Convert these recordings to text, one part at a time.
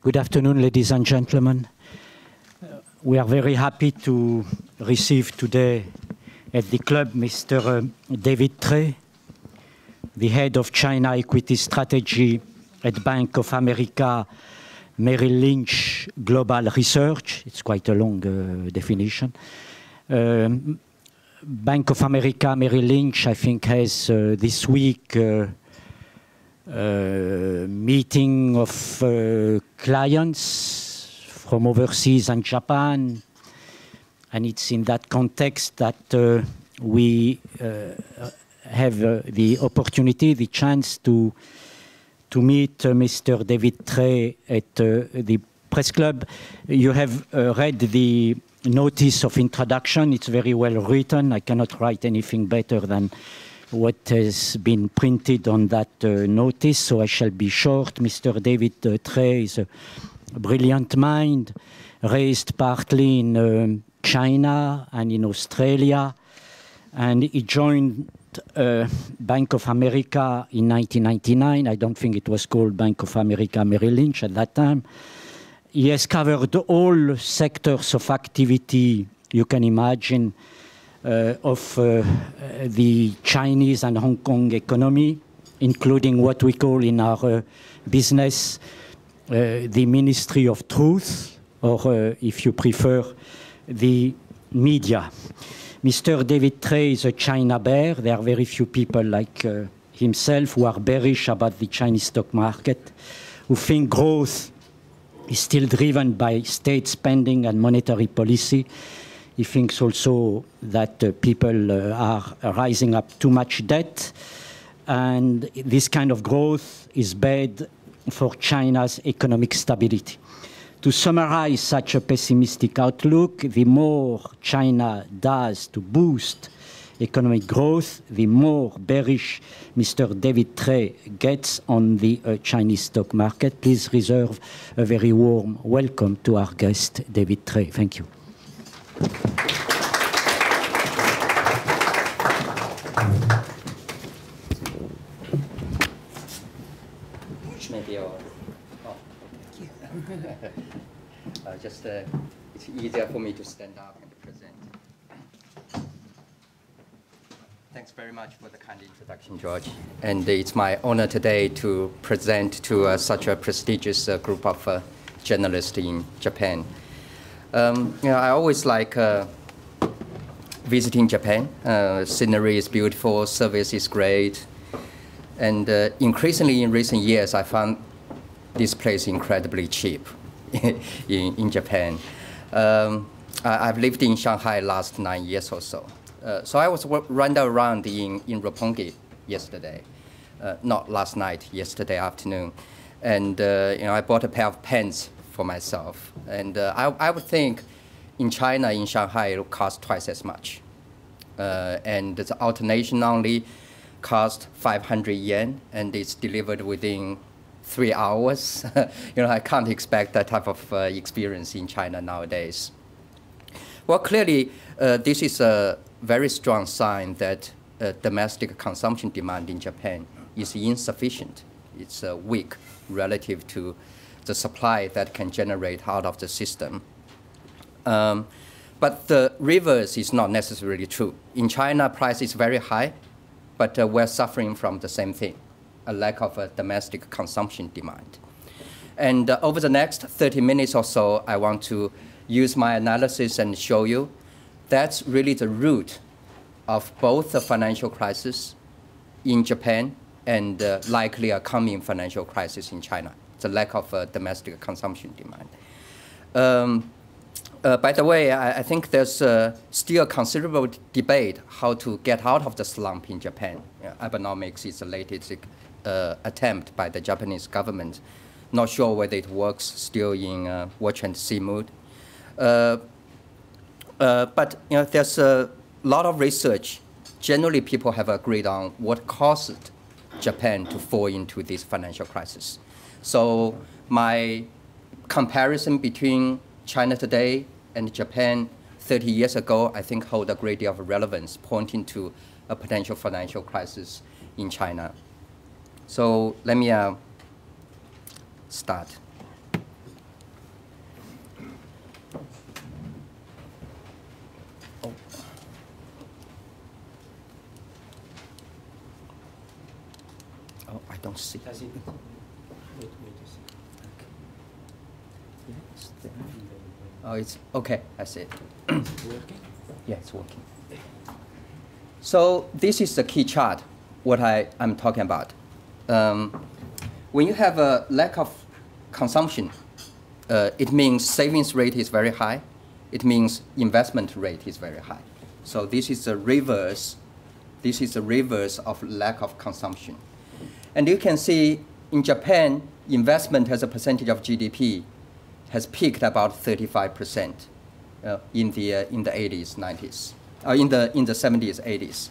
Good afternoon, ladies and gentlemen. We are very happy to receive today at the club Mr. David Trey, the head of China Equity Strategy at Bank of America Merrill Lynch Global Research. It's quite a long definition. Bank of America Merrill Lynch, I think, has this week meeting of clients from overseas and Japan, and it's in that context that we have the opportunity, the chance to meet Mr. David Trey at the press club. You have read the notice of introduction. It's very well written. I cannot write anything better than what has been printed on that notice, so I shall be short. Mr. David Trey is a brilliant mind, raised partly in China and in Australia, and he joined Bank of America in 1999. I don't think it was called Bank of America Merrill Lynch at that time. He has covered all sectors of activity you can imagine of the Chinese and Hong Kong economy, including what we call in our business the Ministry of Truth, or if you prefer, the media. Mr. David Trey is a China bear. There are very few people like himself who are bearish about the Chinese stock market, who think growth is still driven by state spending and monetary policy. He thinks also that people are rising up too much debt, and this kind of growth is bad for China's economic stability. To summarize such a pessimistic outlook, the more China does to boost economic growth, the more bearish Mr. David Trey gets on the Chinese stock market. Please reserve a very warm welcome to our guest, David Trey. Thank you. It's easier for me to stand up and present. Thanks very much for the kind introduction, George. And it's my honor today to present to such a prestigious group of journalists in Japan. I always like visiting Japan. Scenery is beautiful, service is great. And increasingly in recent years, I found this place incredibly cheap in Japan. I've lived in Shanghai last 9 years or so. So I was running around in Roppongi yesterday, not last night, yesterday afternoon. And I bought a pair of pants for myself. And I would think in China, in Shanghai, it will cost twice as much. And the alternation only cost 500 yen, and it's delivered within 3 hours. I can't expect that type of experience in China nowadays. Well, clearly, this is a very strong sign that domestic consumption demand in Japan is insufficient. It's weak relative to the supply that can generate out of the system. But the reverse is not necessarily true. In China, price is very high, but we're suffering from the same thing, a lack of domestic consumption demand. And over the next 30 minutes or so, I want to use my analysis and show you that's really the root of both the financial crisis in Japan and likely a coming financial crisis in China, the lack of domestic consumption demand. By the way, I think there's still a considerable debate how to get out of the slump in Japan. Abenomics is the latest attempt by the Japanese government. Not sure whether it works, still in watch and see mood. But there's a lot of research. Generally, people have agreed on what caused Japan to fall into this financial crisis. So my comparison between China today and Japan 30 years ago, I think hold a great deal of relevance, pointing to a potential financial crisis in China. So let me start. don't see. Does it? Wait a second. Okay. Yeah, it's there. Oh, it's okay. I see it. Working? Yeah, it's working. So this is the key chart, what I'm talking about. When you have a lack of consumption, it means savings rate is very high. It means investment rate is very high. So this is the reverse. This is the reverse of lack of consumption. And you can see in Japan, investment as a percentage of GDP has peaked about 35% in the 80s, 90s, in the 70s, 80s.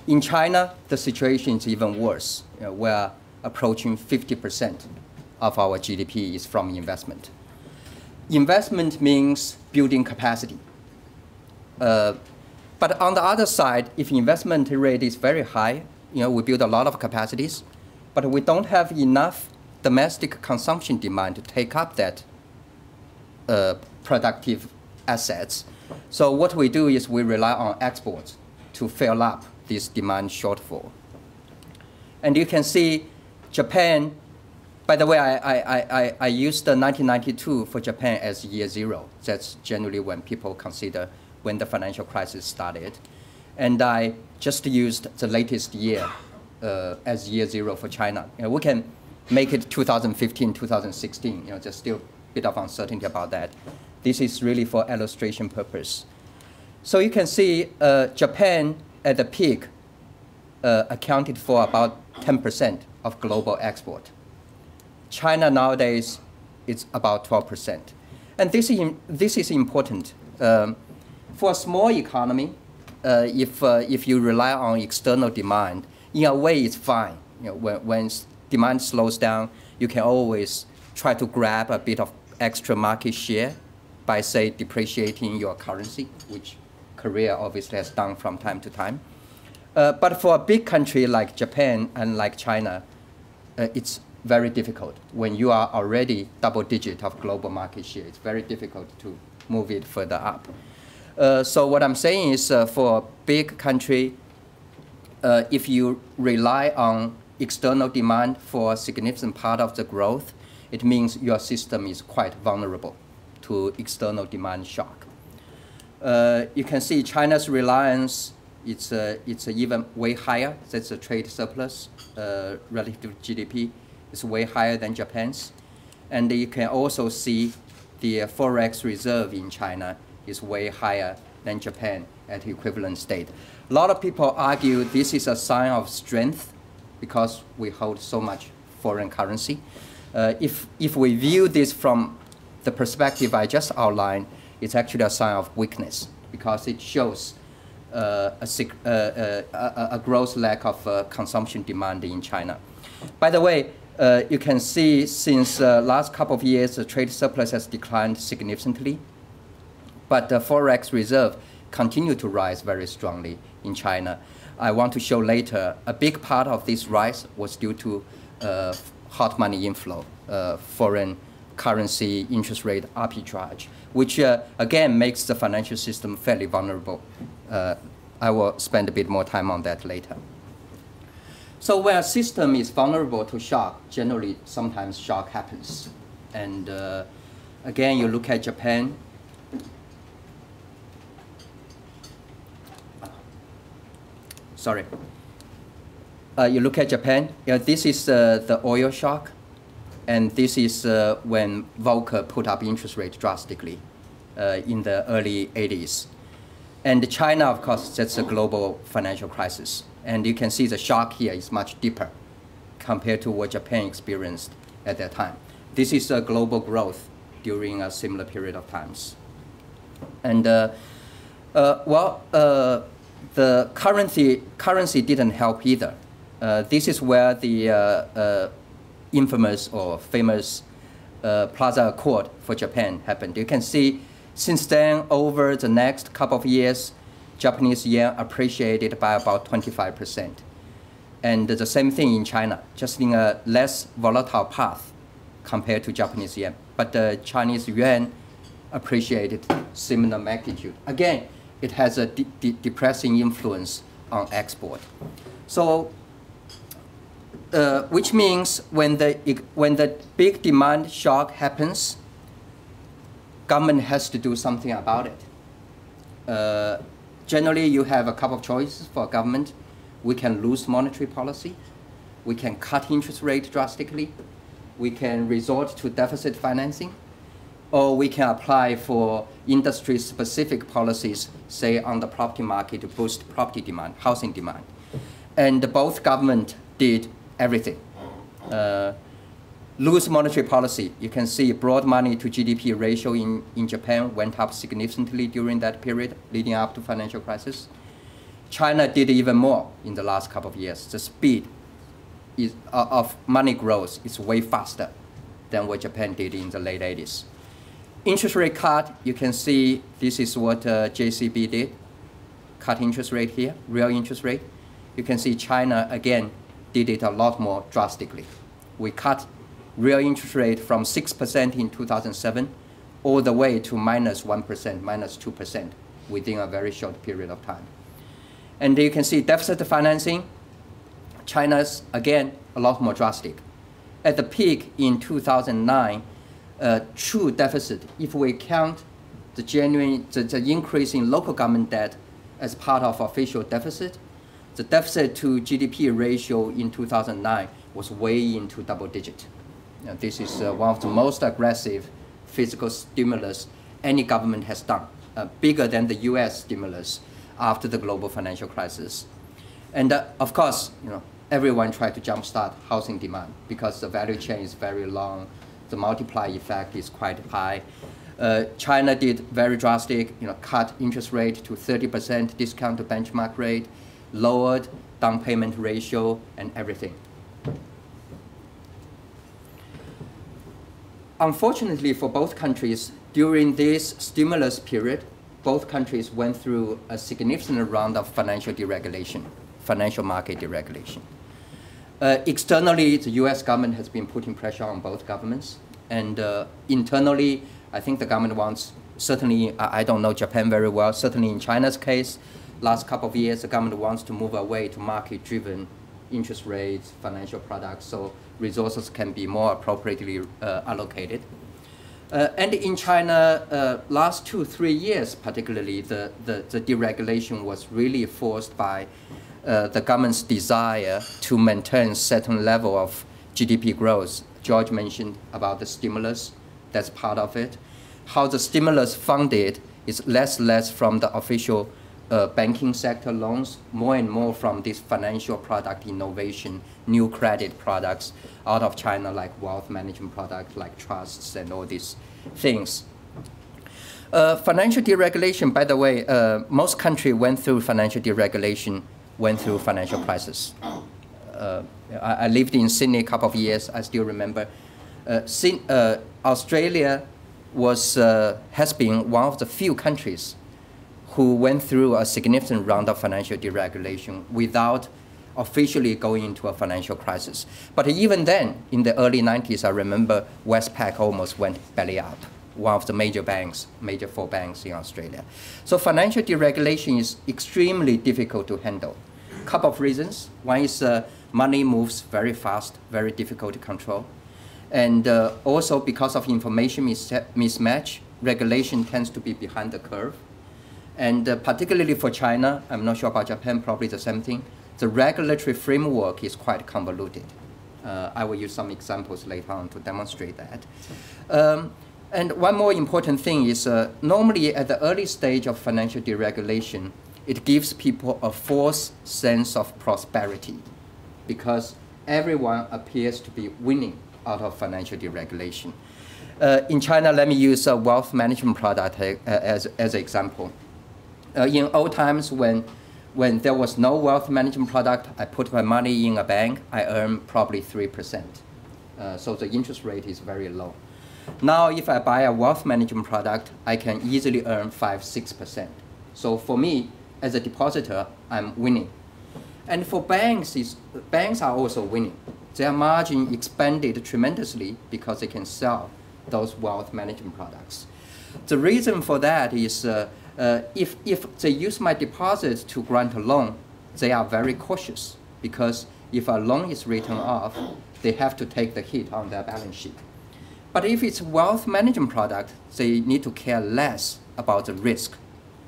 In China, the situation is even worse. We're approaching 50% of our GDP is from investment. Investment means building capacity. But on the other side, if investment rate is very high, we build a lot of capacities, but we don't have enough domestic consumption demand to take up that productive assets. So what we do is we rely on exports to fill up this demand shortfall. And you can see Japan, by the way, I used 1992 for Japan as year zero. That's generally when people consider when the financial crisis started. And I just used the latest year as year zero for China. We can make it 2015, 2016. There's still a bit of uncertainty about that. This is really for illustration purpose. So you can see Japan at the peak accounted for about 10% of global export. China nowadays is about 12%. And this is important. For a small economy, if you rely on external demand, in a way it's fine. When demand slows down, you can always try to grab a bit of extra market share by, say, depreciating your currency, which Korea obviously has done from time to time. But for a big country like Japan and like China, it's very difficult. When you are already double-digit of global market share, it's very difficult to move it further up. So what I'm saying is for a big country, if you rely on external demand for a significant part of the growth, it means your system is quite vulnerable to external demand shock. You can see China's reliance, it's even way higher. That's a trade surplus relative to GDP. It's way higher than Japan's. And you can also see the forex reserve in China is way higher than Japan at equivalent state. A lot of people argue this is a sign of strength because we hold so much foreign currency. If we view this from the perspective I just outlined, it's actually a sign of weakness because it shows a gross lack of consumption demand in China. By the way, you can see since last couple of years, the trade surplus has declined significantly, but the forex reserve continued to rise very strongly in China. I want to show later, a big part of this rise was due to hot money inflow, foreign currency interest rate arbitrage, which again makes the financial system fairly vulnerable. I will spend a bit more time on that later. So when a system is vulnerable to shock, generally sometimes shock happens. And again, you look at Japan. Sorry. You look at Japan. This is the oil shock. And this is when Volcker put up interest rate drastically in the early 80s. And China, of course, that's a global financial crisis. And you can see the shock here is much deeper compared to what Japan experienced at that time. This is a global growth during a similar period of times. And the currency didn't help either. This is where the infamous or famous Plaza Accord for Japan happened. You can see since then, over the next couple of years, Japanese yen appreciated by about 25%. And the same thing in China, just in a less volatile path compared to Japanese yen. But the Chinese yuan appreciated similar magnitude. Again, it has a depressing influence on export. So which means when the big demand shock happens, government has to do something about it. Generally, you have a couple of choices for government. We can lose monetary policy. We can cut interest rate drastically. We can resort to deficit financing. Or we can apply for industry-specific policies, say on the property market to boost property demand, housing demand. And both government did everything. Loose monetary policy. You can see broad money to GDP ratio in Japan went up significantly during that period leading up to financial crisis. China did even more in the last couple of years. The speed of money growth is way faster than what Japan did in the late 80s. Interest rate cut, you can see this is what JCB did. Cut interest rate here, real interest rate. You can see China, again, did it a lot more drastically. We cut real interest rate from 6% in 2007 all the way to -1%, -2% within a very short period of time. And you can see deficit financing, China's, again, a lot more drastic. At the peak in 2009, true deficit, if we count the increase in local government debt as part of official deficit, the deficit to GDP ratio in 2009 was way into double digit. Now, this is one of the most aggressive fiscal stimulus any government has done, bigger than the US stimulus after the global financial crisis. And of course, everyone tried to jumpstart housing demand because the value chain is very long. The multiplier effect is quite high. China did very drastic, cut interest rate to 30% discount to benchmark rate, lowered down payment ratio, and everything. Unfortunately for both countries, during this stimulus period, both countries went through a significant round of financial deregulation, financial market deregulation. Externally, the US government has been putting pressure on both governments. And internally, I think the government wants, certainly, I don't know Japan very well, certainly in China's case, last couple of years, the government wants to move away to market-driven interest rates, financial products, so resources can be more appropriately allocated. And in China, last 2-3 years particularly, the deregulation was really forced by the government's desire to maintain certain level of GDP growth. George mentioned about the stimulus, that's part of it. How the stimulus funded is less from the official banking sector loans, more and more from this financial product innovation, new credit products out of China, like wealth management products, like trusts and all these things. Financial deregulation, by the way, most countries went through financial deregulation, went through financial crisis. I lived in Sydney a couple of years, I still remember. Australia has been one of the few countries who went through a significant round of financial deregulation without officially going into a financial crisis. But even then, in the early 90s, I remember Westpac almost went belly up, one of the major banks, major 4 banks in Australia. So financial deregulation is extremely difficult to handle. A couple of reasons. One is money moves very fast, very difficult to control. And also because of information mismatch, regulation tends to be behind the curve. And particularly for China, I'm not sure about Japan, probably the same thing, the regulatory framework is quite convoluted. I will use some examples later on to demonstrate that. And one more important thing is normally at the early stage of financial deregulation, it gives people a false sense of prosperity because everyone appears to be winning out of financial deregulation. In China, let me use a wealth management product as an example. In old times, when there was no wealth management product, I put my money in a bank, I earn probably 3%. So the interest rate is very low. Now, if I buy a wealth management product, I can easily earn 5-6%. So for me, as a depositor, I'm winning. And for banks, banks are also winning. Their margin expanded tremendously because they can sell those wealth management products. The reason for that is if they use my deposit to grant a loan, they are very cautious because if a loan is written off, they have to take the hit on their balance sheet. But if it's wealth management product, they need to care less about the risk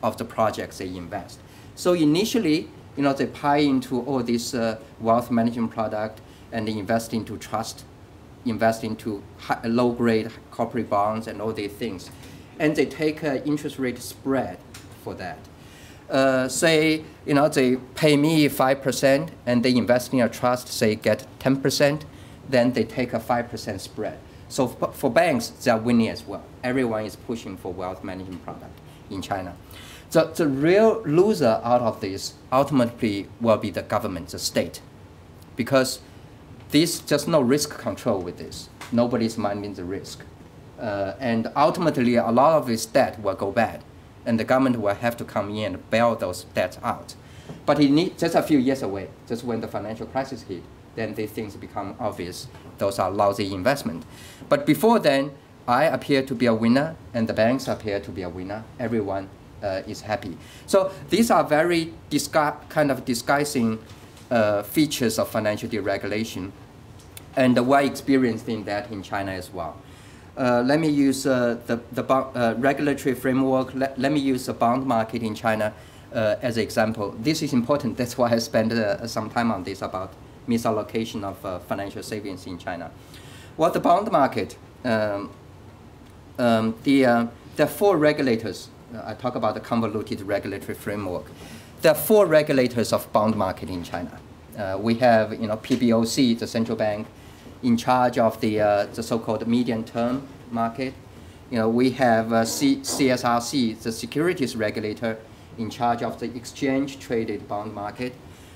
of the projects they invest. So initially, they buy into all this wealth management product and they invest into trust, invest into low-grade corporate bonds and all these things. And they take an interest rate spread for that. Say, they pay me 5% and they invest in a trust, say get 10%, then they take a 5% spread. So for banks, they are winning as well. Everyone is pushing for wealth management product in China. The real loser out of this ultimately will be the government, the state, because there's just no risk control with this. Nobody's minding the risk. And ultimately, a lot of this debt will go bad, and the government will have to come in and bail those debts out. But it needs just a few years away, just when the financial crisis hit, then these things become obvious. Those are lousy investment. But before then, I appear to be a winner, and the banks appear to be a winner. Everyone is happy. So these are very kind of disguising features of financial deregulation, and we're experiencing that in China as well. Let me use the regulatory framework. Let me use the bond market in China as an example. This is important. That's why I spent some time on this about misallocation of financial savings in China. Well, the bond market, there are 4 regulators. I talk about the convoluted regulatory framework. There are 4 regulators of bond market in China. We have, PBOC, the central bank, in charge of the so-called medium-term market. We have CSRC, the securities regulator, in charge of the exchange-traded bond market.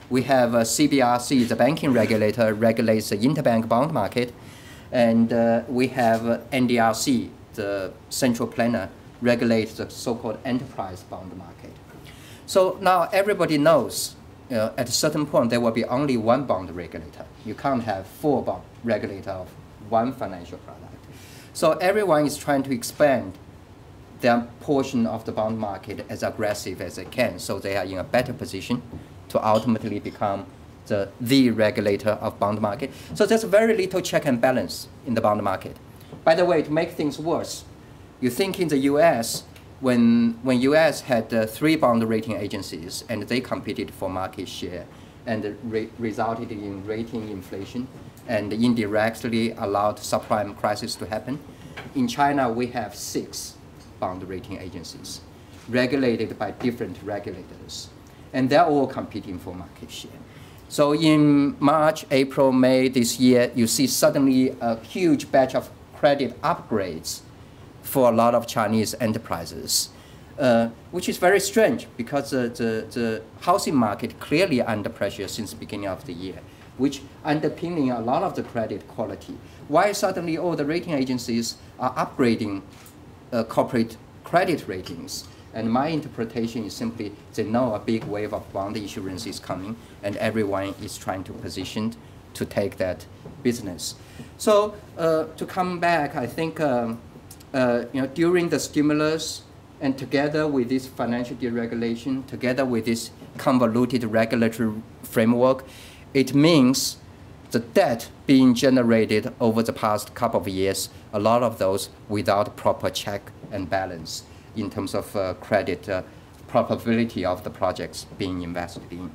We have CBRC, the banking regulator, regulates the interbank bond market. And we have NDRC, the central planner, regulates the so-called enterprise bond market. So now everybody knows at a certain point there will be only one bond regulator. You can't have 4 bond regulators of one financial product. So everyone is trying to expand their portion of the bond market as aggressive as they can, so they are in a better position to ultimately become the regulator of bond market. So there's very little check and balance in the bond market. By the way, to make things worse, you think in the US, when US had 3 bond rating agencies and they competed for market share and resulted in rating inflation and indirectly allowed subprime crisis to happen. In China, we have 6 bond rating agencies regulated by different regulators, and they're all competing for market share. So in March, April, May this year, you see suddenly a huge batch of credit upgrades for a lot of Chinese enterprises, which is very strange because the housing market clearly under pressure since the beginning of the year, which underpinning a lot of the credit quality. Why suddenly all the rating agencies are upgrading corporate credit ratings? And my interpretation is simply they know a big wave of bond issuance is coming, and everyone is trying to position to take that business. So to come back, I think during the stimulus and together with this financial deregulation, together with this convoluted regulatory framework, it means the debt being generated over the past couple of years, a lot of those without proper check and balance in terms of credit probability of the projects being invested in.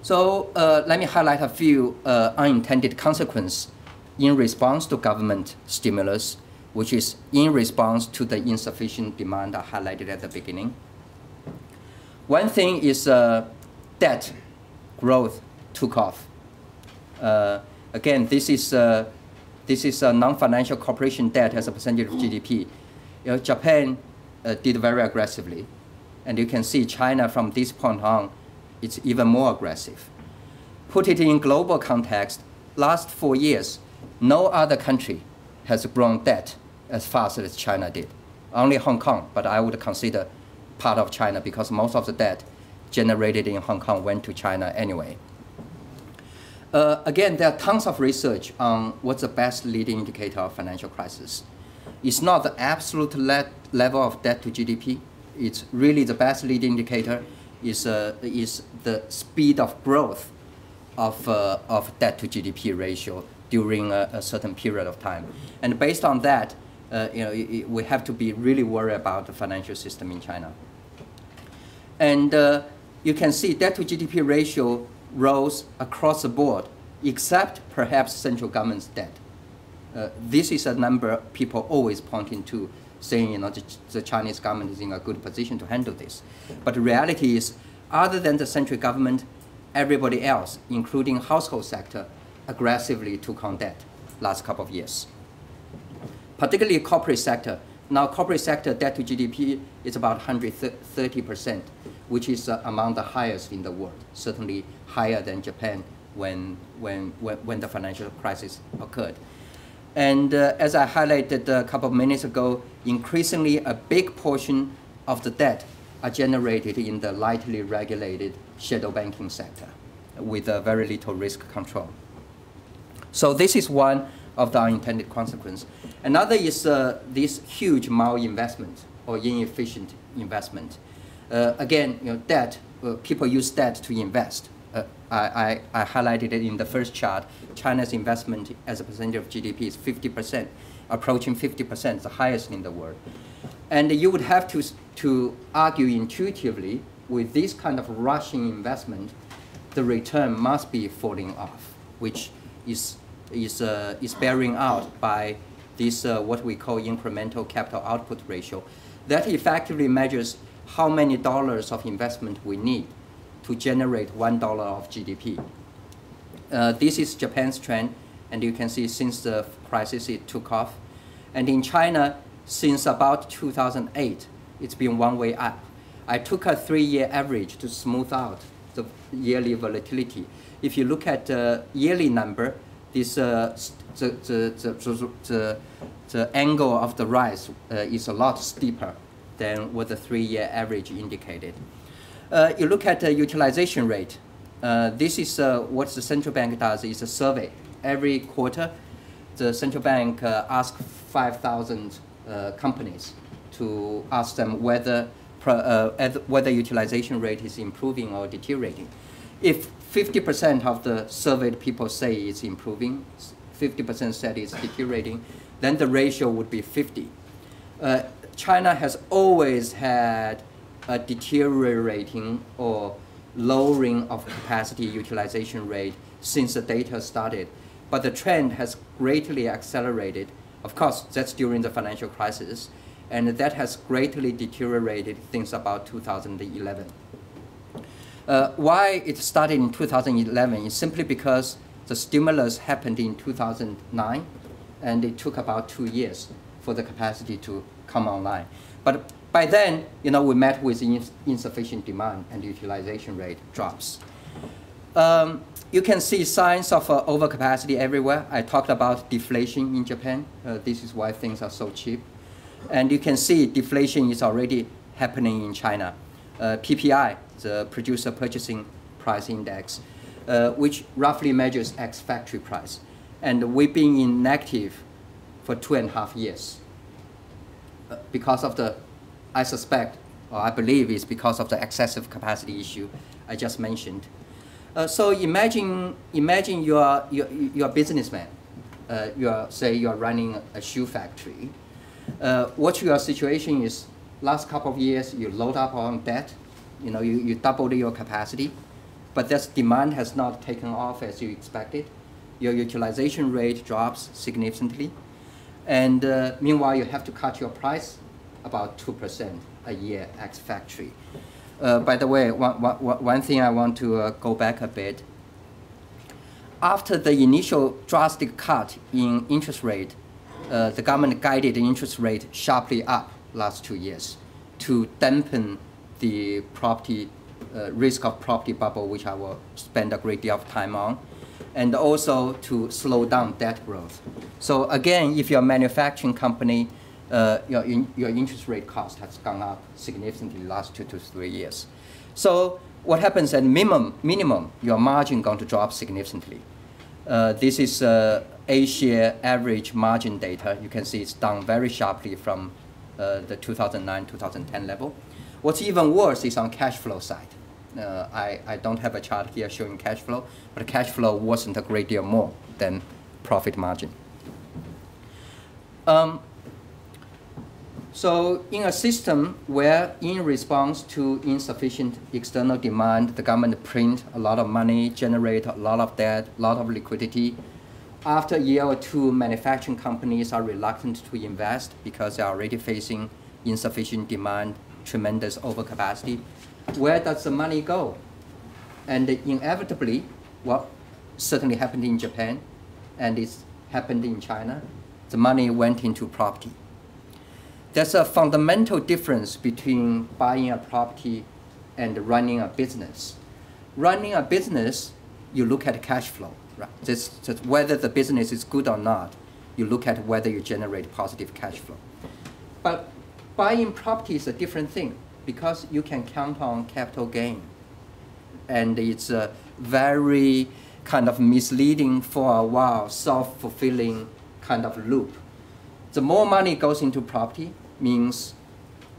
So let me highlight a few unintended consequences in response to government stimulus, which is in response to the insufficient demand I highlighted at the beginning. One thing is debt growth took off. Again, this is a non-financial corporation debt as a percentage of GDP. Japan did very aggressively, and you can see China from this point on, it's even more aggressive. Put it in global context, last 4 years, no other country has grown debt as fast as China did. Only Hong Kong, but I would consider part of China because most of the debt generated in Hong Kong went to China anyway. Again, there are tons of research on what's the best leading indicator of financial crisis. It's not the absolute level of debt to GDP. It's really the best leading indicator is the speed of growth of debt to GDP ratio during a certain period of time. And based on that, we have to be really worried about the financial system in China. And you can see debt to GDP ratio rose across the board, except perhaps central government's debt. This is a number people always pointing to, saying the Chinese government is in a good position to handle this. But the reality is, other than the central government, everybody else, including household sector, aggressively took on debt last couple of years. Particularly corporate sector. Now corporate sector debt to GDP is about 130%, which is among the highest in the world, certainly higher than Japan when the financial crisis occurred. And as I highlighted a couple of minutes ago, increasingly a big portion of the debt are generated in the lightly regulated shadow banking sector with very little risk control. So this is one of the unintended consequences. Another is this huge malinvestment or inefficient investment. Again, debt, people use debt to invest. I highlighted it in the first chart. China's investment as a percentage of GDP is 50%, approaching 50%, the highest in the world. And you would have to argue intuitively, with this kind of rushing investment, the return must be falling off, which is bearing out by this what we call incremental capital output ratio. That effectively measures how many dollars of investment we need to generate $1 of GDP. This is Japan's trend, and you can see since the crisis it took off. And in China, since about 2008, it's been one way up. I took a 3-year average to smooth out the yearly volatility. If you look at the yearly number, this the angle of the rise is a lot steeper than what the 3-year average indicated. You look at the utilization rate. This is what the central bank does, is a survey. Every quarter, the central bank asks 5,000 companies to ask them whether utilization rate is improving or deteriorating. If 50% of the surveyed people say it's improving, 50% said it's deteriorating, then the ratio would be 50. China has always had a deteriorating or lowering of capacity utilization rate since the data started. But the trend has greatly accelerated. Of course, that's during the financial crisis, and that has greatly deteriorated since about 2011. Why it started in 2011 is simply because the stimulus happened in 2009, and it took about 2 years for the capacity to come online. But by then, we met with insufficient demand, and utilization rate drops. You can see signs of overcapacity everywhere. I talked about deflation in Japan. This is why things are so cheap. And you can see deflation is already happening in China. PPI, the Producer Purchasing Price Index, which roughly measures ex-factory price. And we've been in negative for 2.5 years because of the, I suspect, or I believe it's because of the excessive capacity issue I just mentioned. So imagine you're a businessman. Say you're running a shoe factory. What your situation is, last couple of years you load up on debt, you doubled your capacity, but this demand has not taken off as you expected. Your utilization rate drops significantly, and meanwhile you have to cut your price about 2% a year ex-factory. By the way, one thing I want to go back a bit. After the initial drastic cut in interest rate, the government guided the interest rate sharply up last 2 years to dampen the property risk of property bubble, which I will spend a great deal of time on, and also to slow down debt growth. So again, if you're a manufacturing company, your interest rate cost has gone up significantly the last 2 to 3 years. So what happens at minimum, your margin going to drop significantly. This is A-share average margin data. You can see it's down very sharply from the 2009-2010 level. What's even worse is on cash flow side. I don't have a chart here showing cash flow, but cash flow wasn't a great deal more than profit margin. So in a system where in response to insufficient external demand, the government print a lot of money, generate a lot of debt, a lot of liquidity. After a year or two, manufacturing companies are reluctant to invest because they are already facing insufficient demand, tremendous overcapacity. Where does the money go? And inevitably, what certainly happened in Japan, and it's happened in China, the money went into property. There's a fundamental difference between buying a property and running a business. Running a business, you look at cash flow, right? Just whether the business is good or not, you look at whether you generate positive cash flow. But buying property is a different thing because you can count on capital gain. And it's a very kind of misleading for a while, self-fulfilling kind of loop. The more money goes into property means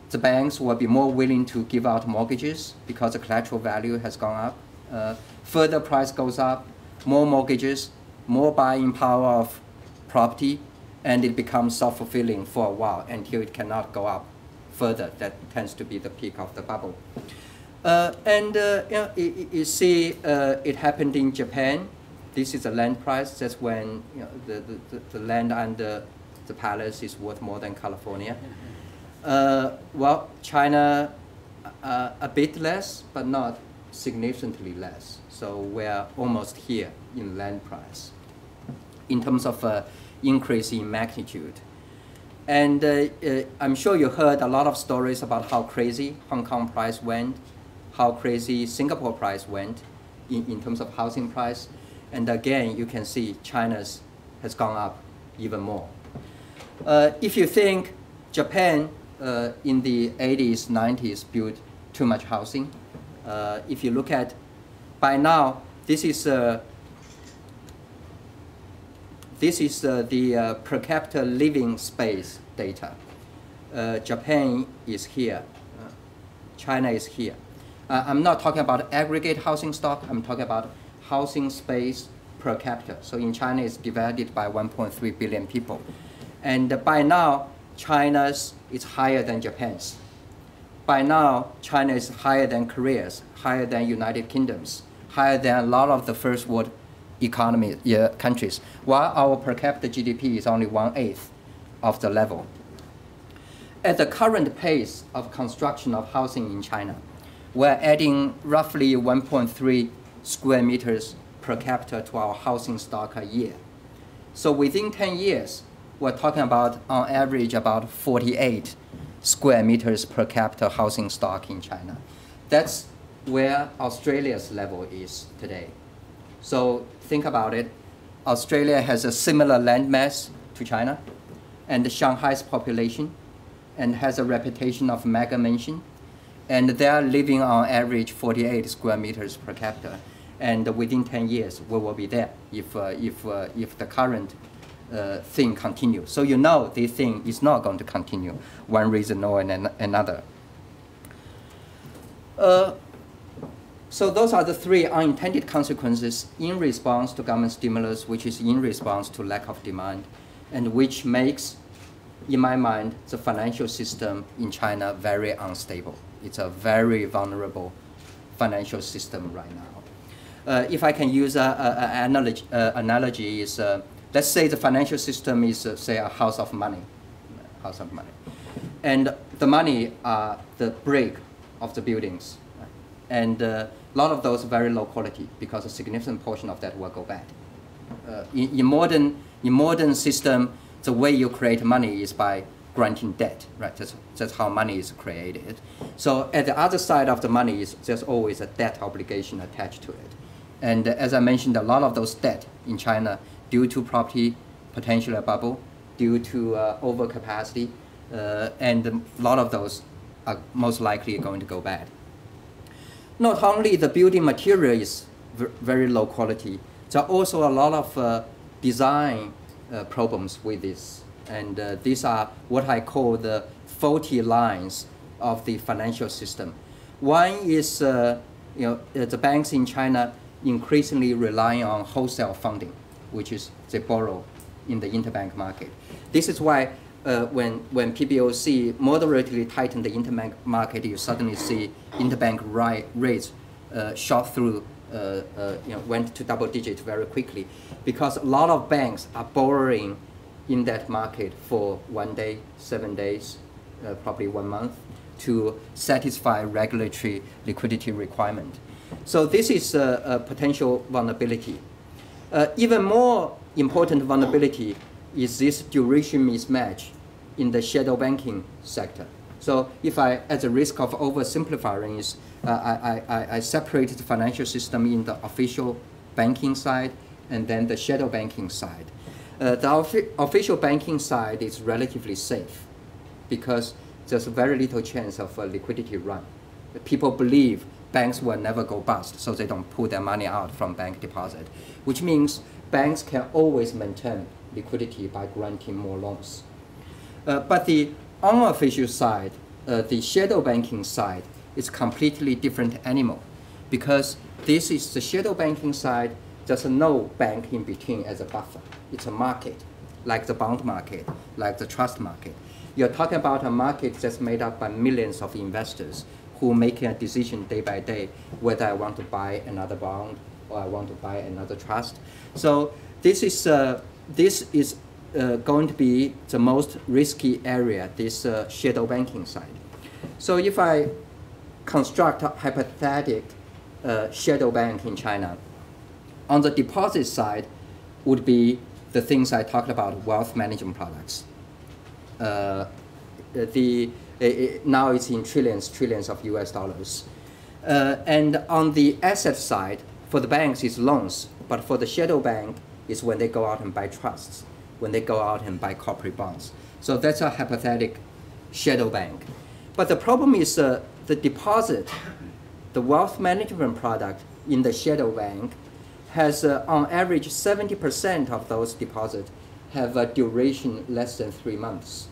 the banks will be more willing to give out mortgages because the collateral value has gone up. Further price goes up, more mortgages, more buying power of property, and it becomes self-fulfilling for a while until it cannot go up further. That tends to be the peak of the bubble. You see it happened in Japan. This is the land price. That's when the land under the palace is worth more than California. Well, China a bit less, but not significantly less. So we're almost here in land price in terms of increase in magnitude. And I'm sure you heard a lot of stories about how crazy Hong Kong price went, how crazy Singapore price went in terms of housing price. And again, you can see China's has gone up even more. If you think Japan in the 80s, 90s built too much housing, if you look at, by now, this is the per capita living space data. Japan is here, China is here. I'm not talking about aggregate housing stock, I'm talking about housing space per capita. So in China, it's divided by 1.3 billion people. And by now, China's is higher than Japan's. By now, China is higher than Korea's, higher than United Kingdom's, higher than a lot of the first world economy countries, while our per capita GDP is only 1/8 of the level. At the current pace of construction of housing in China, we're adding roughly 1.3 square meters per capita to our housing stock a year. So within 10 years, we're talking about, on average, about 48 square meters per capita housing stock in China. That's where Australia's level is today. So think about it. Australia has a similar land mass to China, and Shanghai's population, and has a reputation of mega mansion, and they are living on average 48 square meters per capita. And within 10 years, we will be there if the current thing continues. So you know this thing is not going to continue, one reason or another. So those are the three unintended consequences in response to government stimulus, which is in response to lack of demand, and which makes, in my mind, the financial system in China very unstable. It's a very vulnerable financial system right now. If I can use an analogy is, let's say the financial system is, say, a house of money. And the money are the brick of the buildings. And a lot of those are very low quality because a significant portion of that will go bad. In modern system, the way you create money is by granting debt, right? That's how money is created. So at the other side of the money is there's always a debt obligation attached to it. And as I mentioned, a lot of those debt in China, due to property, potentially a bubble, due to overcapacity, and a lot of those are most likely going to go bad. Not only the building material is very low quality, there are also a lot of design problems with this. And these are what I call the faulty lines of the financial system. One is the banks in China increasingly relying on wholesale funding, which is they borrow in the interbank market. This is why when PBOC moderately tightened the interbank market, you suddenly see interbank rates shot through, went to double digits very quickly, because a lot of banks are borrowing in that market for 1 day, 7 days, probably 1 month, to satisfy regulatory liquidity requirement. So this is a potential vulnerability. Even more important vulnerability is this duration mismatch in the shadow banking sector. So if I, at the risk of oversimplifying, I separated the financial system in the official banking side and then the shadow banking side. The official banking side is relatively safe because there's very little chance of a liquidity run. People believe banks will never go bust, so they don't pull their money out from bank deposit, which means banks can always maintain liquidity by granting more loans. But the unofficial side, the shadow banking side, is completely different animal, because this is the shadow banking side. There's no bank in between as a buffer. It's a market, like the bond market, like the trust market. You're talking about a market that's made up by millions of investors who make a decision day by day whether I want to buy another bond or I want to buy another trust. So this is going to be the most risky area, this shadow banking side. So if I construct a hypothetic shadow bank in China, on the deposit side would be the things I talked about, wealth management products. Now it's in trillions of US dollars. And on the asset side, for the banks, it's loans. But for the shadow bank, it's when they go out and buy trusts, when they go out and buy corporate bonds. So that's a hypothetic shadow bank. But the problem is the deposit, the wealth management product in the shadow bank has on average 70% of those deposits have a duration less than 3 months.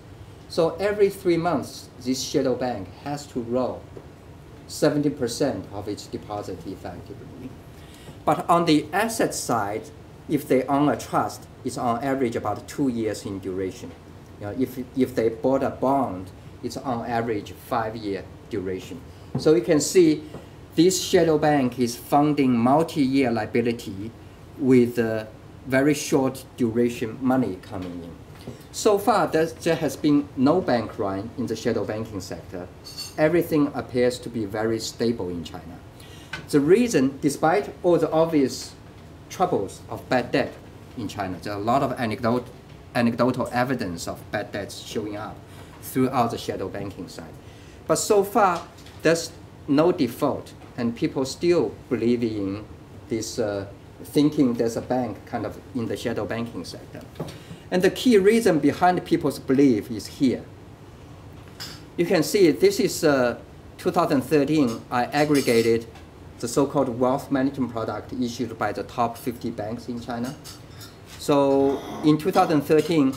So every 3 months, this shadow bank has to roll 70% of its deposit effectively. But on the asset side, if they own a trust, it's on average about 2 years in duration. If they bought a bond, it's on average 5-year duration. So you can see this shadow bank is funding multi-year liability with very short duration money coming in. So far, there has been no bank run in the shadow banking sector. Everything appears to be very stable in China. The reason, despite all the obvious troubles of bad debt in China, there are a lot of anecdotal evidence of bad debts showing up throughout the shadow banking side. But so far, there's no default, and people still believe in this thinking there's a bank kind of in the shadow banking sector. And the key reason behind people's belief is here. You can see this is 2013, I aggregated the so-called wealth management product issued by the top 50 banks in China. So in 2013,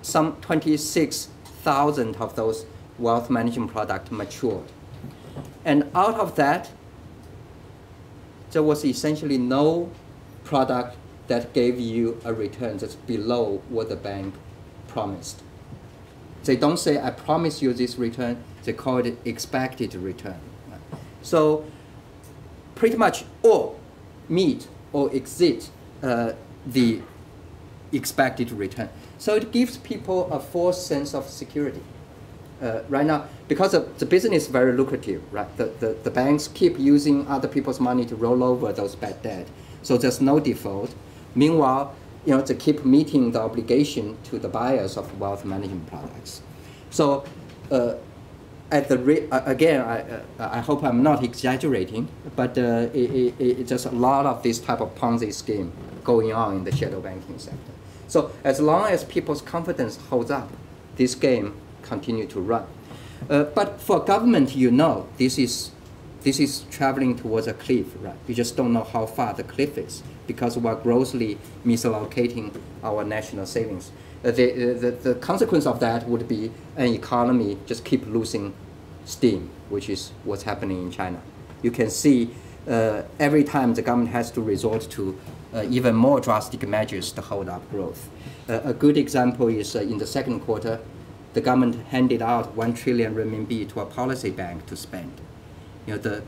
some 26,000 of those wealth management products matured. And out of that, there was essentially no product that gave you a return that's below what the bank promised. They don't say, I promise you this return, they call it expected return. So pretty much all meet or exceed the expected return. So it gives people a false sense of security. Right now, because the business is very lucrative, right? The banks keep using other people's money to roll over those bad debt. So there's no default. Meanwhile, they keep meeting the obligation to the buyers of wealth management products. So again, I hope I'm not exaggerating, but it's just a lot of this type of Ponzi scheme going on in the shadow banking sector. So as long as people's confidence holds up, this game continue to run. But for government, this is traveling towards a cliff, right? You just don't know how far the cliff is because we're grossly misallocating our national savings. The consequence of that would be an economy just keep losing steam, which is what's happening in China. You can see every time the government has to resort to even more drastic measures to hold up growth. A good example is in the second quarter, the government handed out 1 trillion renminbi to a policy bank to spend. You know,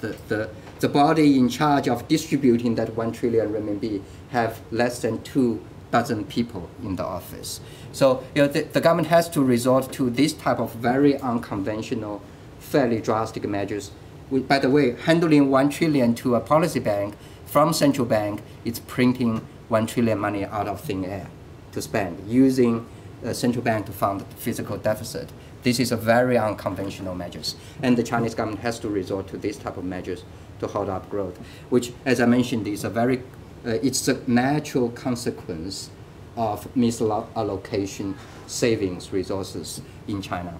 the body in charge of distributing that 1 trillion renminbi have less than 2 dozen people in the office. So you know, the government has to resort to this type of very unconventional, fairly drastic measures. By the way, handling 1 trillion to a policy bank from central bank, it's printing 1 trillion money out of thin air to spend, using central bank to fund the fiscal deficit. This is a very unconventional measures. And the Chinese government has to resort to this type of measures to hold up growth, which, as I mentioned, is a very, it's a natural consequence of misallocation savings resources in China.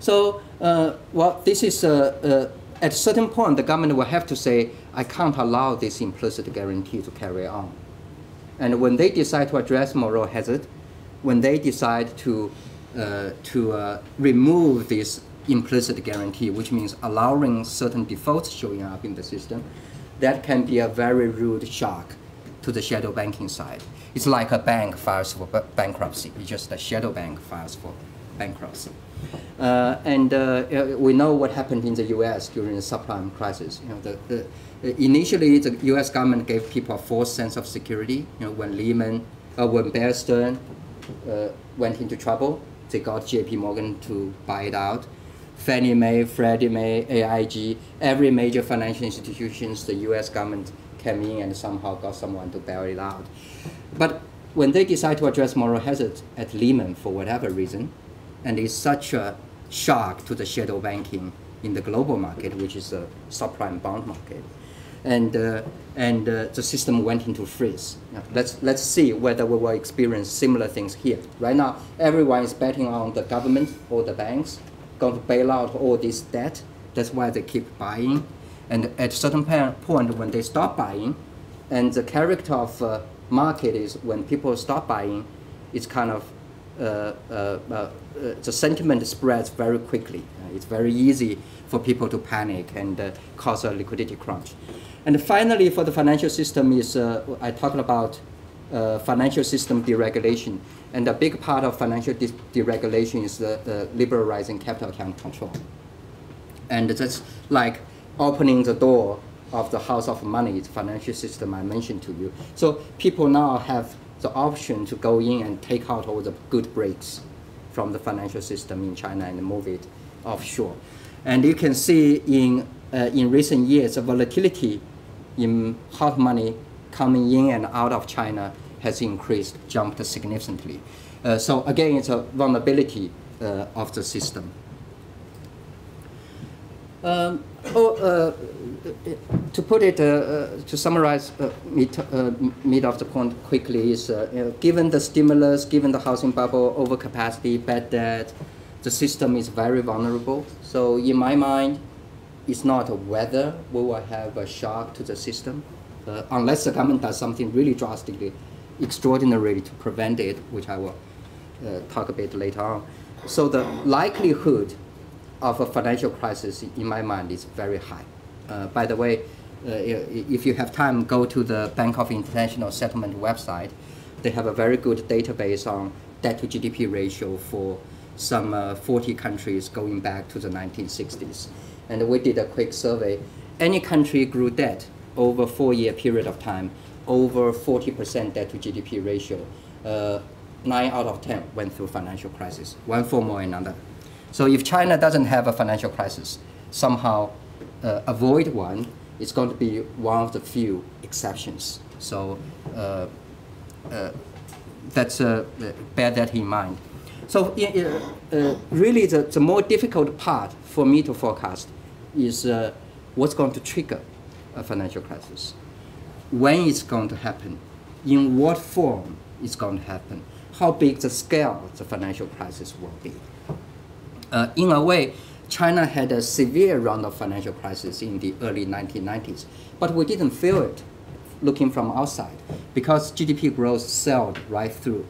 So, well, this is, at a certain point, the government will have to say, I can't allow this implicit guarantee to carry on. And when they decide to address moral hazard, when they decide to remove this implicit guarantee, which means allowing certain defaults showing up in the system, that can be a very rude shock to the shadow banking side. It's like a bank files for bankruptcy. It's just a shadow bank files for bankruptcy. We know what happened in the U.S. during the subprime crisis. You know, initially, the U.S. government gave people a false sense of security. You know, when Bear Stearns went into trouble, they got J.P. Morgan to buy it out. Fannie Mae, Freddie Mae, AIG, every major financial institutions, the U.S. government came in and somehow got someone to bail it out. But when they decide to address moral hazard at Lehman for whatever reason, and it's such a shock to the shadow banking in the global market, which is the subprime bond market, and the system went into freeze. Now, let's see whether we will experience similar things here. Right now, everyone is betting on the government or the banks going to bail out all this debt. That's why they keep buying. And at a certain point, when they stop buying, and the character of market is when people stop buying, it's kind of the sentiment spreads very quickly. It's very easy for people to panic and cause a liquidity crunch. And finally, for the financial system is, I talked about financial system deregulation. And a big part of financial deregulation is the liberalizing capital account control. And that's like opening the door of the house of money, the financial system I mentioned to you. So people now have the option to go in and take out all the good breaks from the financial system in China and move it offshore. And you can see in recent years, the volatility in hot money coming in and out of China has increased, jumped significantly. So again, it's a vulnerability of the system. To put it, to summarize mid of the point quickly is, given the stimulus, given the housing bubble, overcapacity, bad debt, the system is very vulnerable. So in my mind, it's not whether we will have a shock to the system, unless the government does something really drastically, extraordinary to prevent it, which I will talk a bit later on. So the likelihood of a financial crisis, in my mind, is very high. By the way, if you have time, go to the Bank of International Settlement website. They have a very good database on debt to GDP ratio for some 40 countries going back to the 1960s. And we did a quick survey. Any country grew debt over a 4-year period of time, over 40% debt to GDP ratio. 9 out of 10 went through financial crisis, one form or another. So if China doesn't have a financial crisis, somehow avoid one, it's going to be one of the few exceptions. So that's bear that in mind. So really the more difficult part for me to forecast is what's going to trigger a financial crisis, when it's going to happen, in what form it's going to happen, how big the scale of the financial crisis will be. In a way, China had a severe round of financial crisis in the early 1990s, but we didn't feel it looking from outside because GDP growth sailed right through.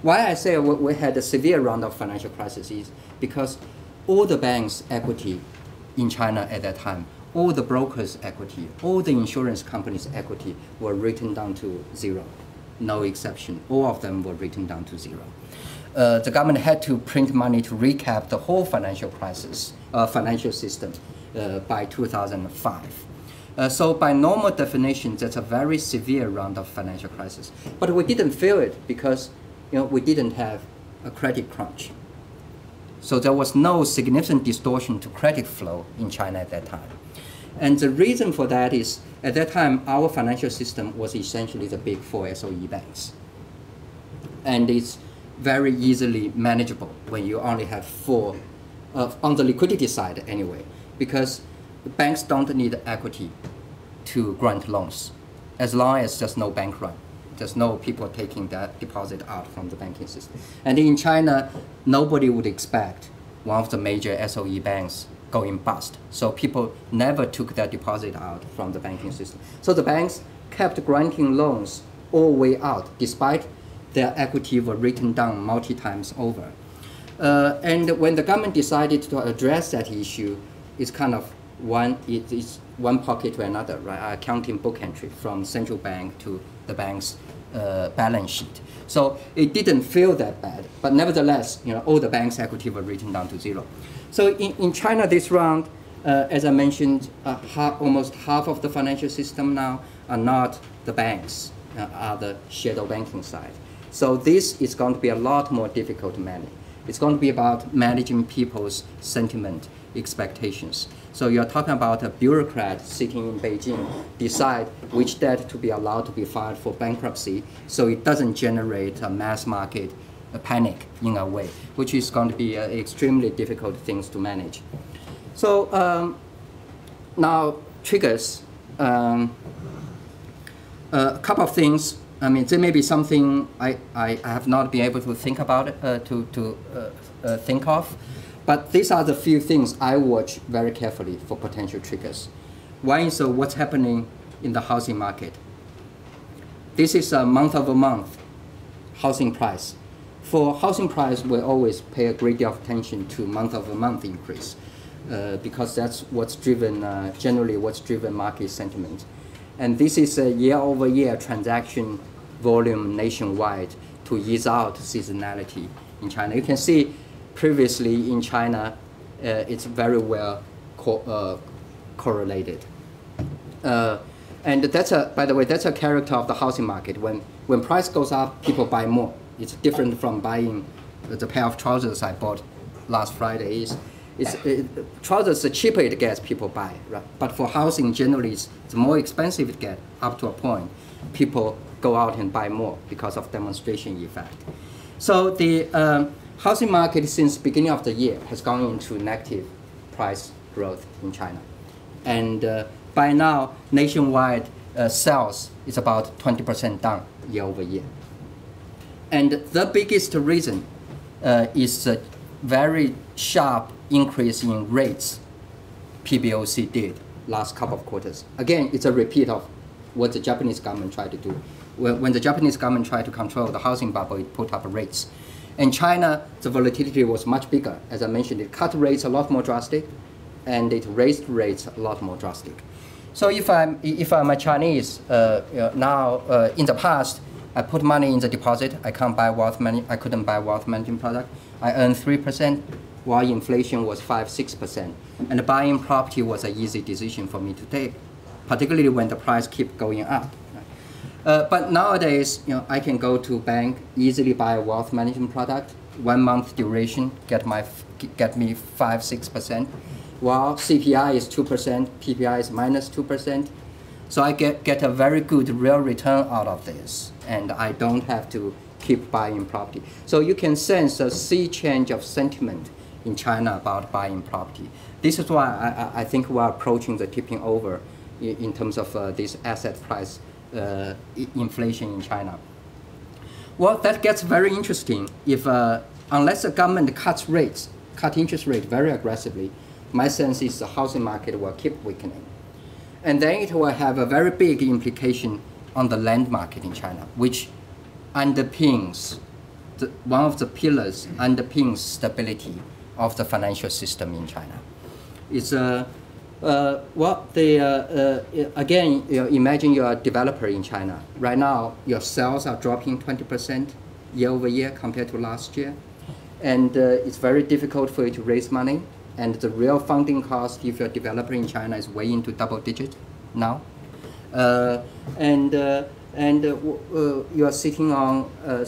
Why I say we had a severe round of financial crisis is because all the banks' equity in China at that time all the brokers' equity, all the insurance companies' equity were written down to zero. No exception. All of them were written down to zero. The government had to print money to recap the whole financial crisis, financial system by 2005. So by normal definition, that's a very severe round of financial crisis. But we didn't feel it because we didn't have a credit crunch. So there was no significant distortion to credit flow in China at that time. And the reason for that is, at that time, our financial system was essentially the big four SOE banks. And it's very easily manageable when you only have four, on the liquidity side anyway, because banks don't need equity to grant loans, as long as there's no bank run. There's no people taking that deposit out from the banking system. And in China, nobody would expect one of the major SOE banks going bust. So people never took their deposit out from the banking system. So the banks kept granting loans all the way out, despite their equity were written down multi times over. And when the government decided to address that issue, it's kind of it's one pocket to another, right? Accounting book entry from central bank to the bank's balance sheet. So it didn't feel that bad, but nevertheless, all the bank's equity were written down to zero. So in China this round, as I mentioned, almost half of the financial system now are not the banks, are the shadow banking side. So this is going to be a lot more difficult to manage. It's going to be about managing people's sentiment, expectations. So you're talking about a bureaucrat sitting in Beijing decide which debt to be allowed to be filed for bankruptcy, so it doesn't generate a mass market panic in a way, which is going to be extremely difficult things to manage. So now triggers. A couple of things. I mean, there may be something I have not been able to think about think of, but these are the few things I watch very carefully for potential triggers. One is what's happening in the housing market. This is a month-over-month housing price. For housing price, we always pay a great deal of attention to month-over-month increase because that's what's driven, generally what's driven market sentiment. And this is a year-over-year transaction volume nationwide to ease out seasonality in China. You can see previously in China, it's very well correlated. And that's by the way, that's a character of the housing market. When price goes up, people buy more. It's different from buying the pair of trousers I bought last Friday. Trousers, the cheaper it gets, people buy, right? But for housing, generally, the more expensive it gets, up to a point, people go out and buy more because of demonstration effect. So the housing market since beginning of the year has gone into negative price growth in China. And by now, nationwide sales is about 20% down year over year. And the biggest reason is the very sharp increase in rates PBOC did last couple of quarters. Again, it's a repeat of what the Japanese government tried to do. When the Japanese government tried to control the housing bubble, it put up rates. In China, the volatility was much bigger. As I mentioned, it cut rates a lot more drastic, and it raised rates a lot more drastic. So if I'm a Chinese, now in the past, I put money in the deposit. I couldn't buy wealth management product. I earned 3%, while inflation was 5-6%. And buying property was an easy decision for me to take, particularly when the price keep going up. But nowadays, I can go to bank, easily buy a wealth management product, 1 month duration, get me 5-6%, while CPI is 2%, PPI is -2%. So I get a very good real return out of this, and I don't have to keep buying property. So you can sense a sea change of sentiment in China about buying property. This is why I think we're approaching the tipping over in terms of this asset price inflation in China. Well, that gets very interesting if unless the government cut interest rate very aggressively, my sense is the housing market will keep weakening. And then it will have a very big implication on the land market in China, which underpins, one of the pillars underpins stability of the financial system in China. It's Again, imagine you're a developer in China. Right now, your sales are dropping 20% year over year compared to last year. And it's very difficult for you to raise money. And the real funding cost, if you're a developer in China, is way into double digit now. You are sitting on a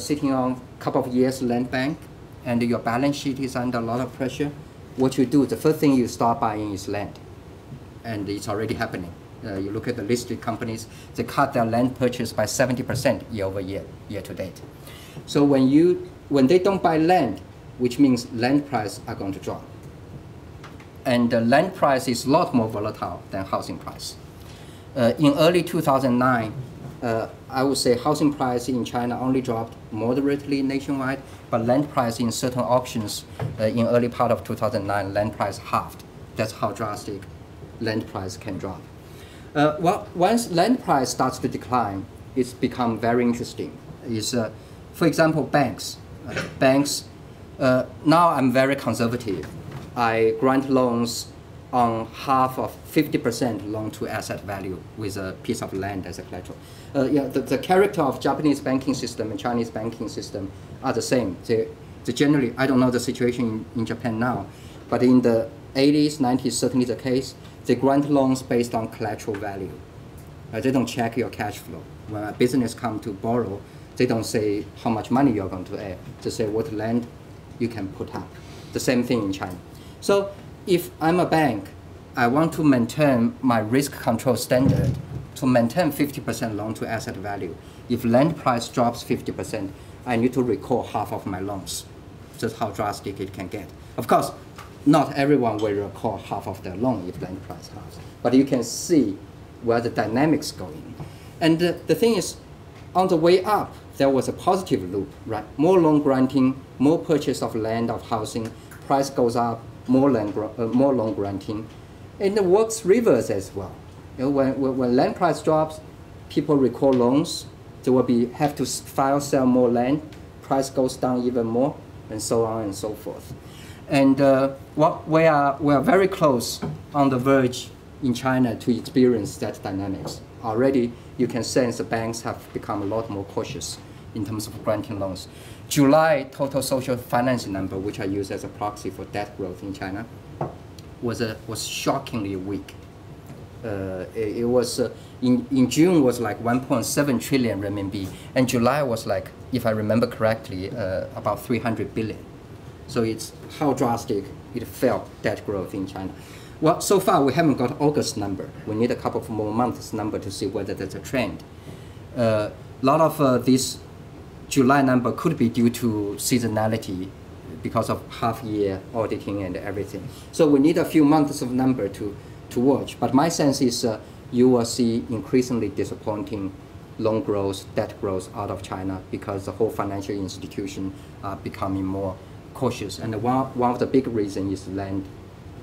couple of years land bank, and your balance sheet is under a lot of pressure. What you do, the first thing you start buying is land. And it's already happening. You look at the listed companies, they cut their land purchase by 70% year over year, year to date. So when they don't buy land, which means land prices are going to drop. And the land price is a lot more volatile than housing price. In early 2009, I would say housing price in China only dropped moderately nationwide, but land price in certain auctions in early part of 2009, land price halved. That's how drastic land price can drop. Once land price starts to decline, it's become very interesting. For example, banks. Now I'm very conservative. I grant loans on half of 50% loan to asset value with a piece of land as a collateral. The character of Japanese banking system and Chinese banking system are the same. They generally, I don't know the situation in Japan now, but in the 80s, 90s, certainly the case, they grant loans based on collateral value. They don't check your cash flow. When a business comes to borrow, they don't say how much money you're going to add. They say what land you can put up. The same thing in China. So if I'm a bank, I want to maintain my risk control standard to maintain 50% loan to asset value. If land price drops 50%, I need to recall half of my loans. That's how drastic it can get. Of course, not everyone will recall half of their loan if land price halves. But you can see where the dynamics going. And the thing is, on the way up, there was a positive loop, right? More loan granting, more purchase of land, of housing, price goes up, more loan granting. And it works reverse as well. When land price drops, people recall loans. They will have to sell more land. Price goes down even more, and so on and so forth. And we are very close on the verge in China to experience that dynamics. Already, you can sense the banks have become a lot more cautious in terms of granting loans. July total social finance number, which I use as a proxy for debt growth in China, was shockingly weak. It was in June was like 1.7 trillion renminbi, and July was like, if I remember correctly, about 300 billion. So it's how drastic it fell, debt growth in China. Well, so far we haven't got August number. We need a couple of more months number to see whether there's a trend. A lot of this July number could be due to seasonality because of half-year auditing and everything. So we need a few months of number to watch. But my sense is you will see increasingly disappointing loan growth, debt growth out of China because the whole financial institution are becoming more cautious. And one of the big reasons is land,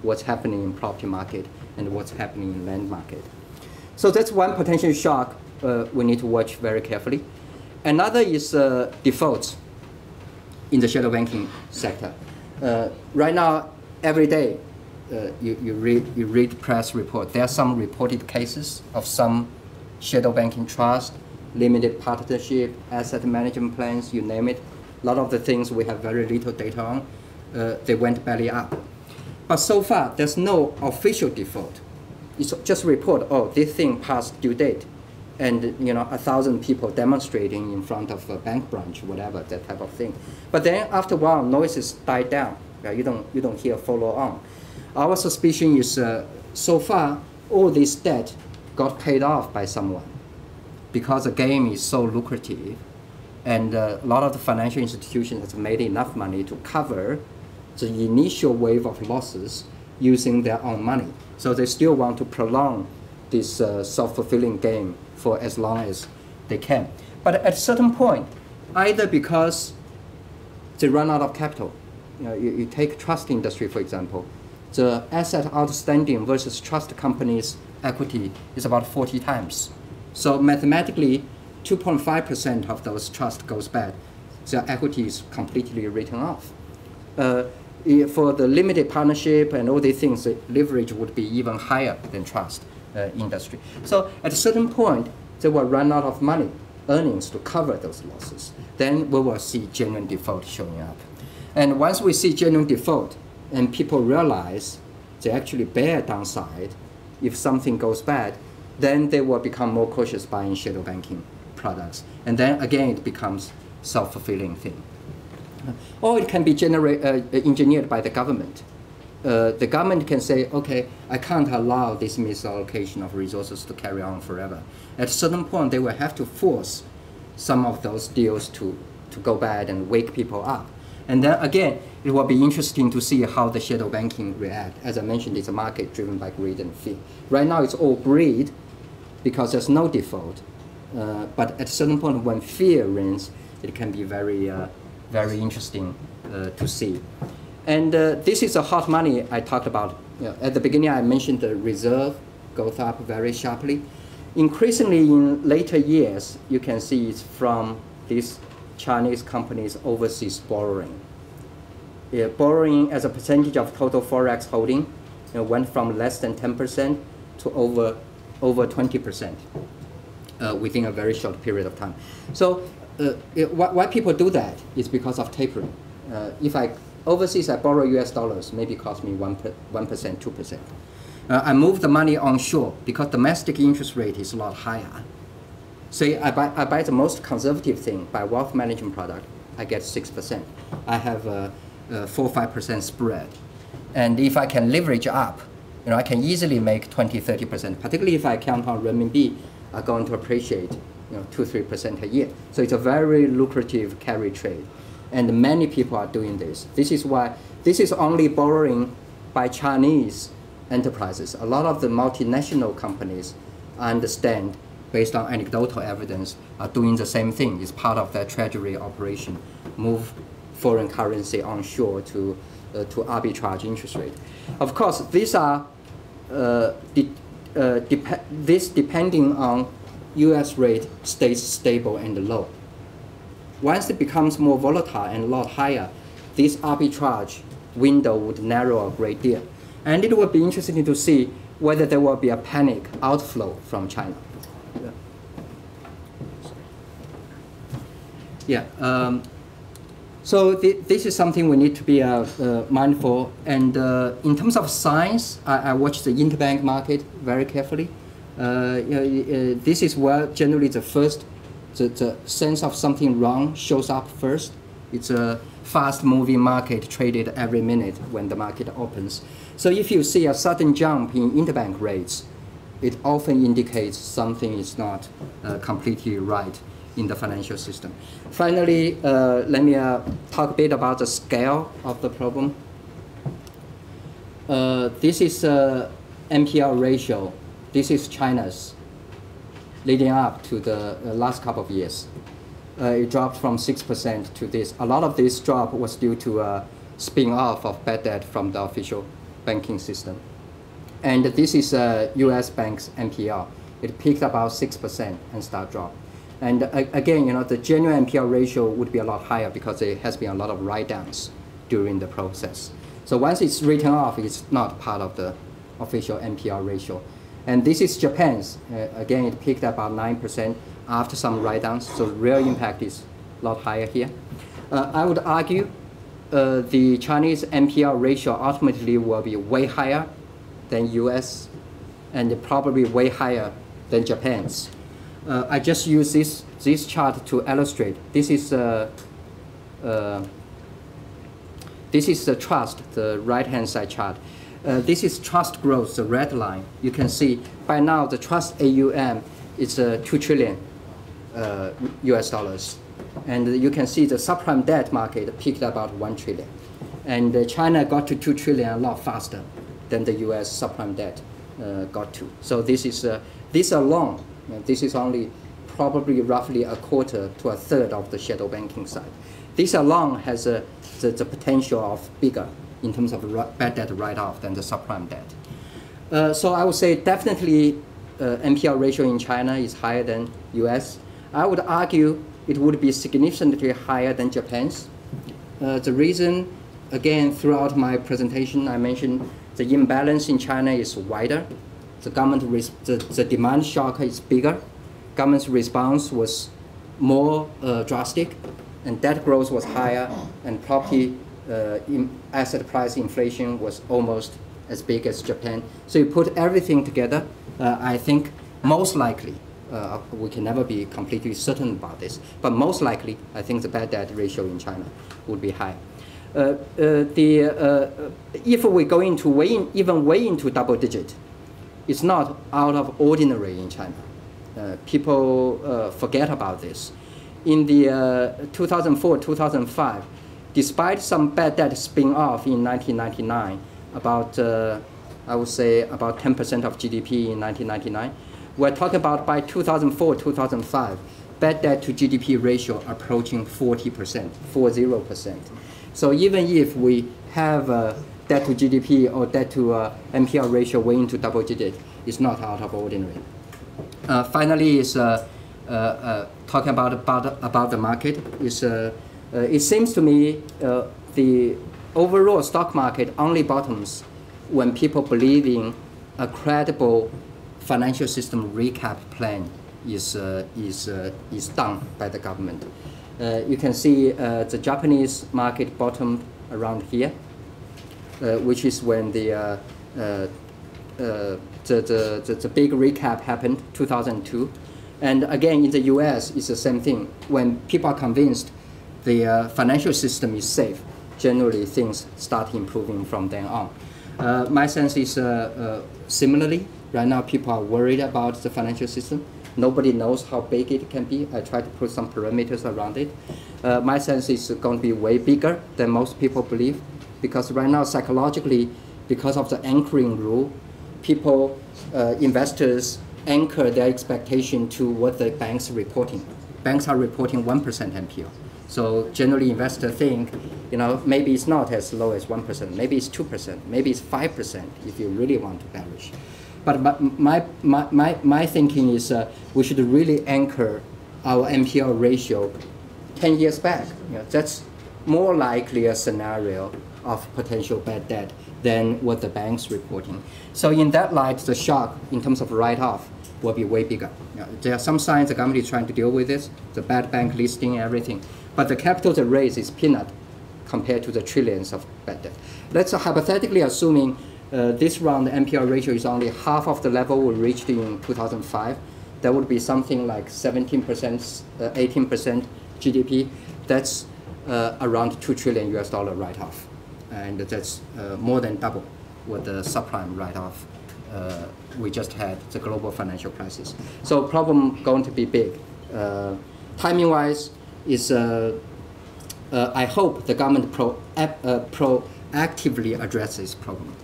what's happening in property market and what's happening in land market. So that's one potential shock we need to watch very carefully. Another is defaults in the shadow banking sector. Right now, every day, you read press report. There are some reported cases of some shadow banking trust, limited partnership, asset management plans, you name it. A lot of the things we have very little data on, they went belly up. But so far, there's no official default. It's just report, oh, this thing passed due date. And 1,000 people demonstrating in front of a bank branch, whatever, that type of thing. But then after a while, noises die down. Right? You don't hear follow on. Our suspicion is so far all this debt got paid off by someone because the game is so lucrative, and a lot of the financial institutions have made enough money to cover the initial wave of losses using their own money. So they still want to prolong this self-fulfilling game for as long as they can. But at a certain point, either because they run out of capital, you take trust industry, for example, the asset outstanding versus trust companies' equity is about 40 times. So mathematically, 2.5% of those trust goes bad. Their equity is completely written off. For the limited partnership and all these things, the leverage would be even higher than trust industry. So at a certain point, they will run out of money, earnings to cover those losses. Then we will see genuine default showing up. And once we see genuine default and people realize they actually bear downside if something goes bad, then they will become more cautious buying shadow banking products. And then again, it becomes self-fulfilling thing. Or it can be engineered by the government. The government can say, okay, I can't allow this misallocation of resources to carry on forever. At a certain point, they will have to force some of those deals to go bad and wake people up. And then again, it will be interesting to see how the shadow banking react. As I mentioned, it's a market driven by greed and fear. Right now, it's all greed because there's no default. But at a certain point, when fear reigns, it can be very, very interesting to see. And this is a hot money I talked about. At the beginning, I mentioned the reserve goes up very sharply. Increasingly, in later years, you can see it's from these Chinese companies' overseas borrowing. Borrowing as a percentage of total forex holding went from less than 10% to over 20% within a very short period of time. So why people do that is because of tapering. If overseas I borrow US dollars, maybe cost me 1%, 2%. I move the money onshore because domestic interest rate is a lot higher. Say I buy the most conservative thing, buy wealth management product, I get 6%. I have a 4-5% spread. And if I can leverage up, I can easily make 20-30%, particularly if I count on renminbi are going to appreciate 2-3% a year. So it's a very lucrative carry trade. And many people are doing this. This is why this is only borrowing by Chinese enterprises. A lot of the multinational companies, I understand, based on anecdotal evidence, are doing the same thing. It's part of their treasury operation, move foreign currency onshore to arbitrage interest rate. Of course, these are depending on US rate stays stable and low. Once it becomes more volatile and a lot higher, this arbitrage window would narrow a great deal. And it will be interesting to see whether there will be a panic outflow from China. So this is something we need to be mindful. And in terms of signs, I watch the interbank market very carefully. This is where generally the sense of something wrong shows up first. It's a fast-moving market traded every minute when the market opens. So if you see a sudden jump in interbank rates, it often indicates something is not completely right in the financial system. Finally, let me talk a bit about the scale of the problem. This is NPL ratio. This is China's leading up to the last couple of years. It dropped from 6% to this. A lot of this drop was due to a spin-off of bad debt from the official banking system. And this is US banks NPL. It peaked about 6% and start drop. And again, the genuine NPL ratio would be a lot higher because there has been a lot of write-downs during the process. So once it's written off, it's not part of the official NPL ratio. And this is Japan's. Again, it peaked about 9% after some write-downs. So real impact is a lot higher here. I would argue the Chinese NPL ratio ultimately will be way higher than US and probably way higher than Japan's. I just use this chart to illustrate. This is the trust, the right-hand side chart. This is trust growth, the red line. You can see by now the trust AUM is 2 trillion US dollars. And you can see the subprime debt market peaked about 1 trillion. And China got to 2 trillion a lot faster than the US subprime debt got to. So this is this alone, this is only probably roughly a quarter to a third of the shadow banking side. This alone has the potential of bigger in terms of bad debt write-off than the subprime debt. So I would say definitely NPL ratio in China is higher than US. I would argue it would be significantly higher than Japan's. The reason again, throughout my presentation, I mentioned the imbalance in China is wider. The the demand shock is bigger. Government's response was more drastic, and debt growth was higher, and property asset price inflation was almost as big as Japan. So you put everything together, I think most likely, we can never be completely certain about this, but most likely, I think the bad debt ratio in China would be high. If we go into even way into double digit, it's not out of ordinary in China. People forget about this. In the 2004, 2005, despite some bad debt spin off in 1999, about I would say about 10% of GDP in 1999, we're talking about by 2004, 2005, bad debt to GDP ratio approaching 40%, 40%. So even if we have debt to GDP or debt to NPL ratio way into double digit, it's not out of ordinary. Finally, is talking about the market. It seems to me the overall stock market only bottoms when people believe in a credible financial system recap plan is done by the government. You can see the Japanese market bottomed around here, which is when the big recap happened, 2002. And again, in the US, it's the same thing. When people are convinced the financial system is safe, generally things start improving from then on. My sense is similarly, right now people are worried about the financial system. Nobody knows how big it can be. I try to put some parameters around it. My sense is going to be way bigger than most people believe, because right now psychologically, because of the anchoring rule, people, investors anchor their expectation to what the banks are reporting. Banks are reporting 1% NPL. So generally investors think, maybe it's not as low as 1%, maybe it's 2%, maybe it's 5% if you really want to bearish. But my thinking is we should really anchor our NPL ratio 10 years back. That's more likely a scenario of potential bad debt than what the bank's reporting. So in that light, the shock in terms of write-off will be way bigger. There are some signs the government is trying to deal with this, the bad bank listing, everything. But the capital they raise is peanut compared to the trillions of bad debt. Let's hypothetically assuming this round the NPL ratio is only half of the level we reached in 2005. That would be something like 17%, 18% GDP. That's around $2 trillion write-off. And that's more than double what the subprime write-off we just had, the global financial crisis. So problem going to be big. Timing-wise, is I hope the government proactively addresses this problem.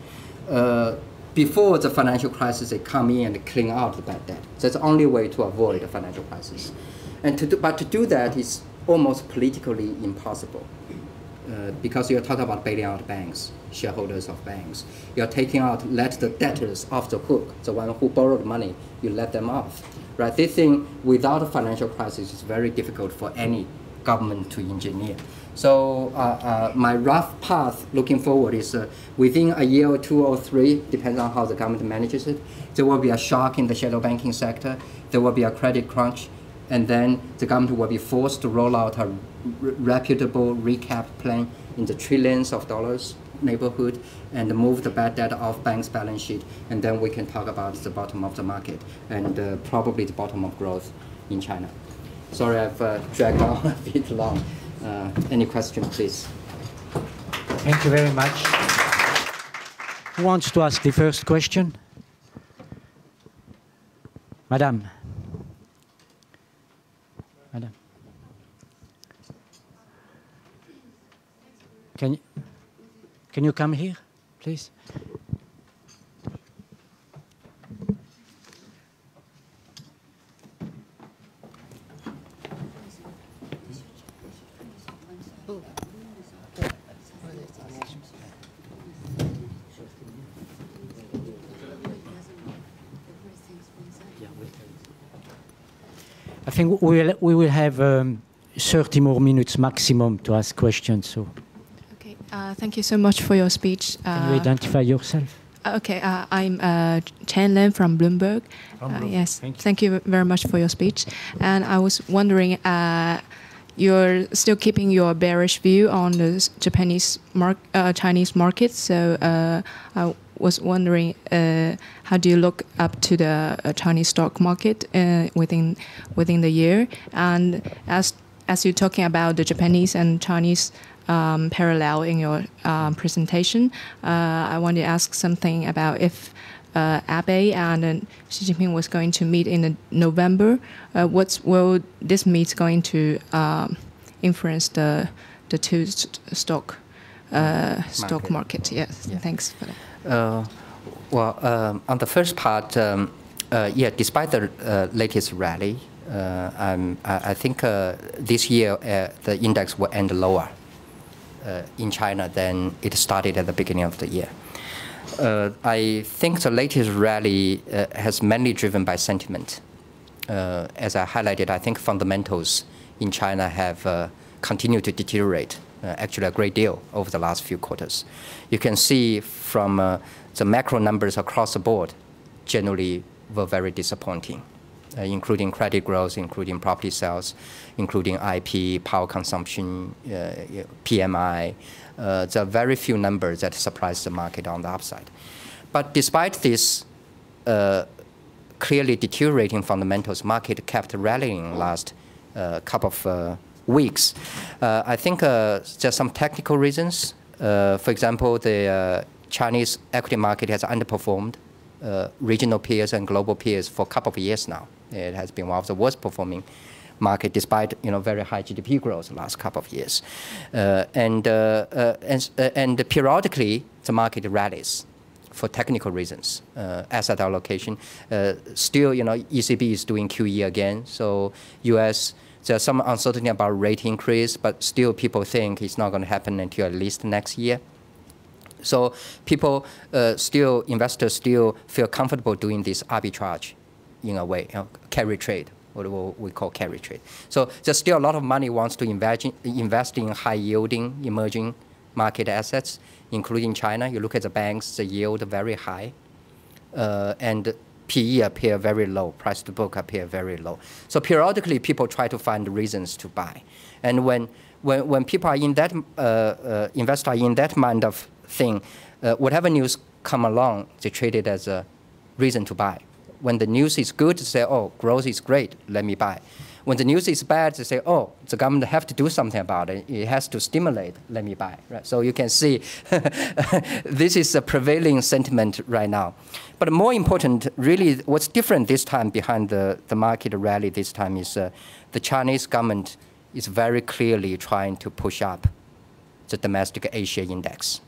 Before the financial crisis, they come in and clean out the bad debt. That's the only way to avoid the financial crisis. And but to do that is almost politically impossible. Because you're talking about bailing out banks, shareholders of banks. You're taking out, let the debtors off the hook, the one who borrowed money, you let them off. Right? This thing, without a financial crisis, is very difficult for any government to engineer. So my rough path looking forward is within a year or two or three, depends on how the government manages it, there will be a shock in the shadow banking sector, there will be a credit crunch, and then the government will be forced to roll out a reputable recap plan in the trillions of dollars neighborhood and move the bad debt off banks' balance sheet, and then we can talk about the bottom of the market and probably the bottom of growth in China. Sorry, I've dragged on a bit long. Any question, please? Thank you very much. Who wants to ask the first question? Madame. Madame. Can you come here, please? I think we will have 30 more minutes maximum to ask questions. So. Okay. Thank you so much for your speech. Can you identify yourself? Okay, I'm Chen Lin from Bloomberg. Yes, thank you very much for your speech. And I was wondering, you're still keeping your bearish view on the Chinese market. So I was wondering, how do you look up to the Chinese stock market within the year? And as you're talking about the Japanese and Chinese parallel in your presentation, I want to ask something about if Abe and Xi Jinping was going to meet in November. Will this meet going to influence the two stock market? Yes, yeah. Thanks for that. On the first part, yeah, despite the latest rally, I think this year the index will end lower in China than it started at the beginning of the year. I think the latest rally has mainly driven by sentiment. As I highlighted, I think fundamentals in China have continued to deteriorate, actually a great deal over the last few quarters. You can see from the macro numbers across the board generally were very disappointing, including credit growth, including property sales, including IP, power consumption, PMI. There are very few numbers that surprise the market on the upside. But despite this clearly deteriorating fundamentals, market kept rallying last couple of weeks. I think there's some technical reasons. For example, the Chinese equity market has underperformed regional peers and global peers for a couple of years now. It has been one of the worst performing market despite very high GDP growth the last couple of years. And periodically, the market rallies for technical reasons, asset allocation. Still, ECB is doing QE again. So US, there's some uncertainty about rate increase, but still people think it's not going to happen until at least next year. So people investors still feel comfortable doing this arbitrage in a way, carry trade, what we call carry trade. So there's still a lot of money wants to invest in high-yielding emerging market assets, including China. You look at the banks, the yield very high, and PE appear very low, price to book appear very low. So periodically, people try to find reasons to buy. And when people are in that, investors are in that mind of thing, whatever news come along, they treat it as a reason to buy. When the news is good, they say, oh, growth is great, let me buy. When the news is bad, they say, oh, the government have to do something about it. It has to stimulate, let me buy. Right? So you can see this is a prevailing sentiment right now. But more important, really, what's different this time behind the market rally this time is the Chinese government is very clearly trying to push up the domestic Asia index.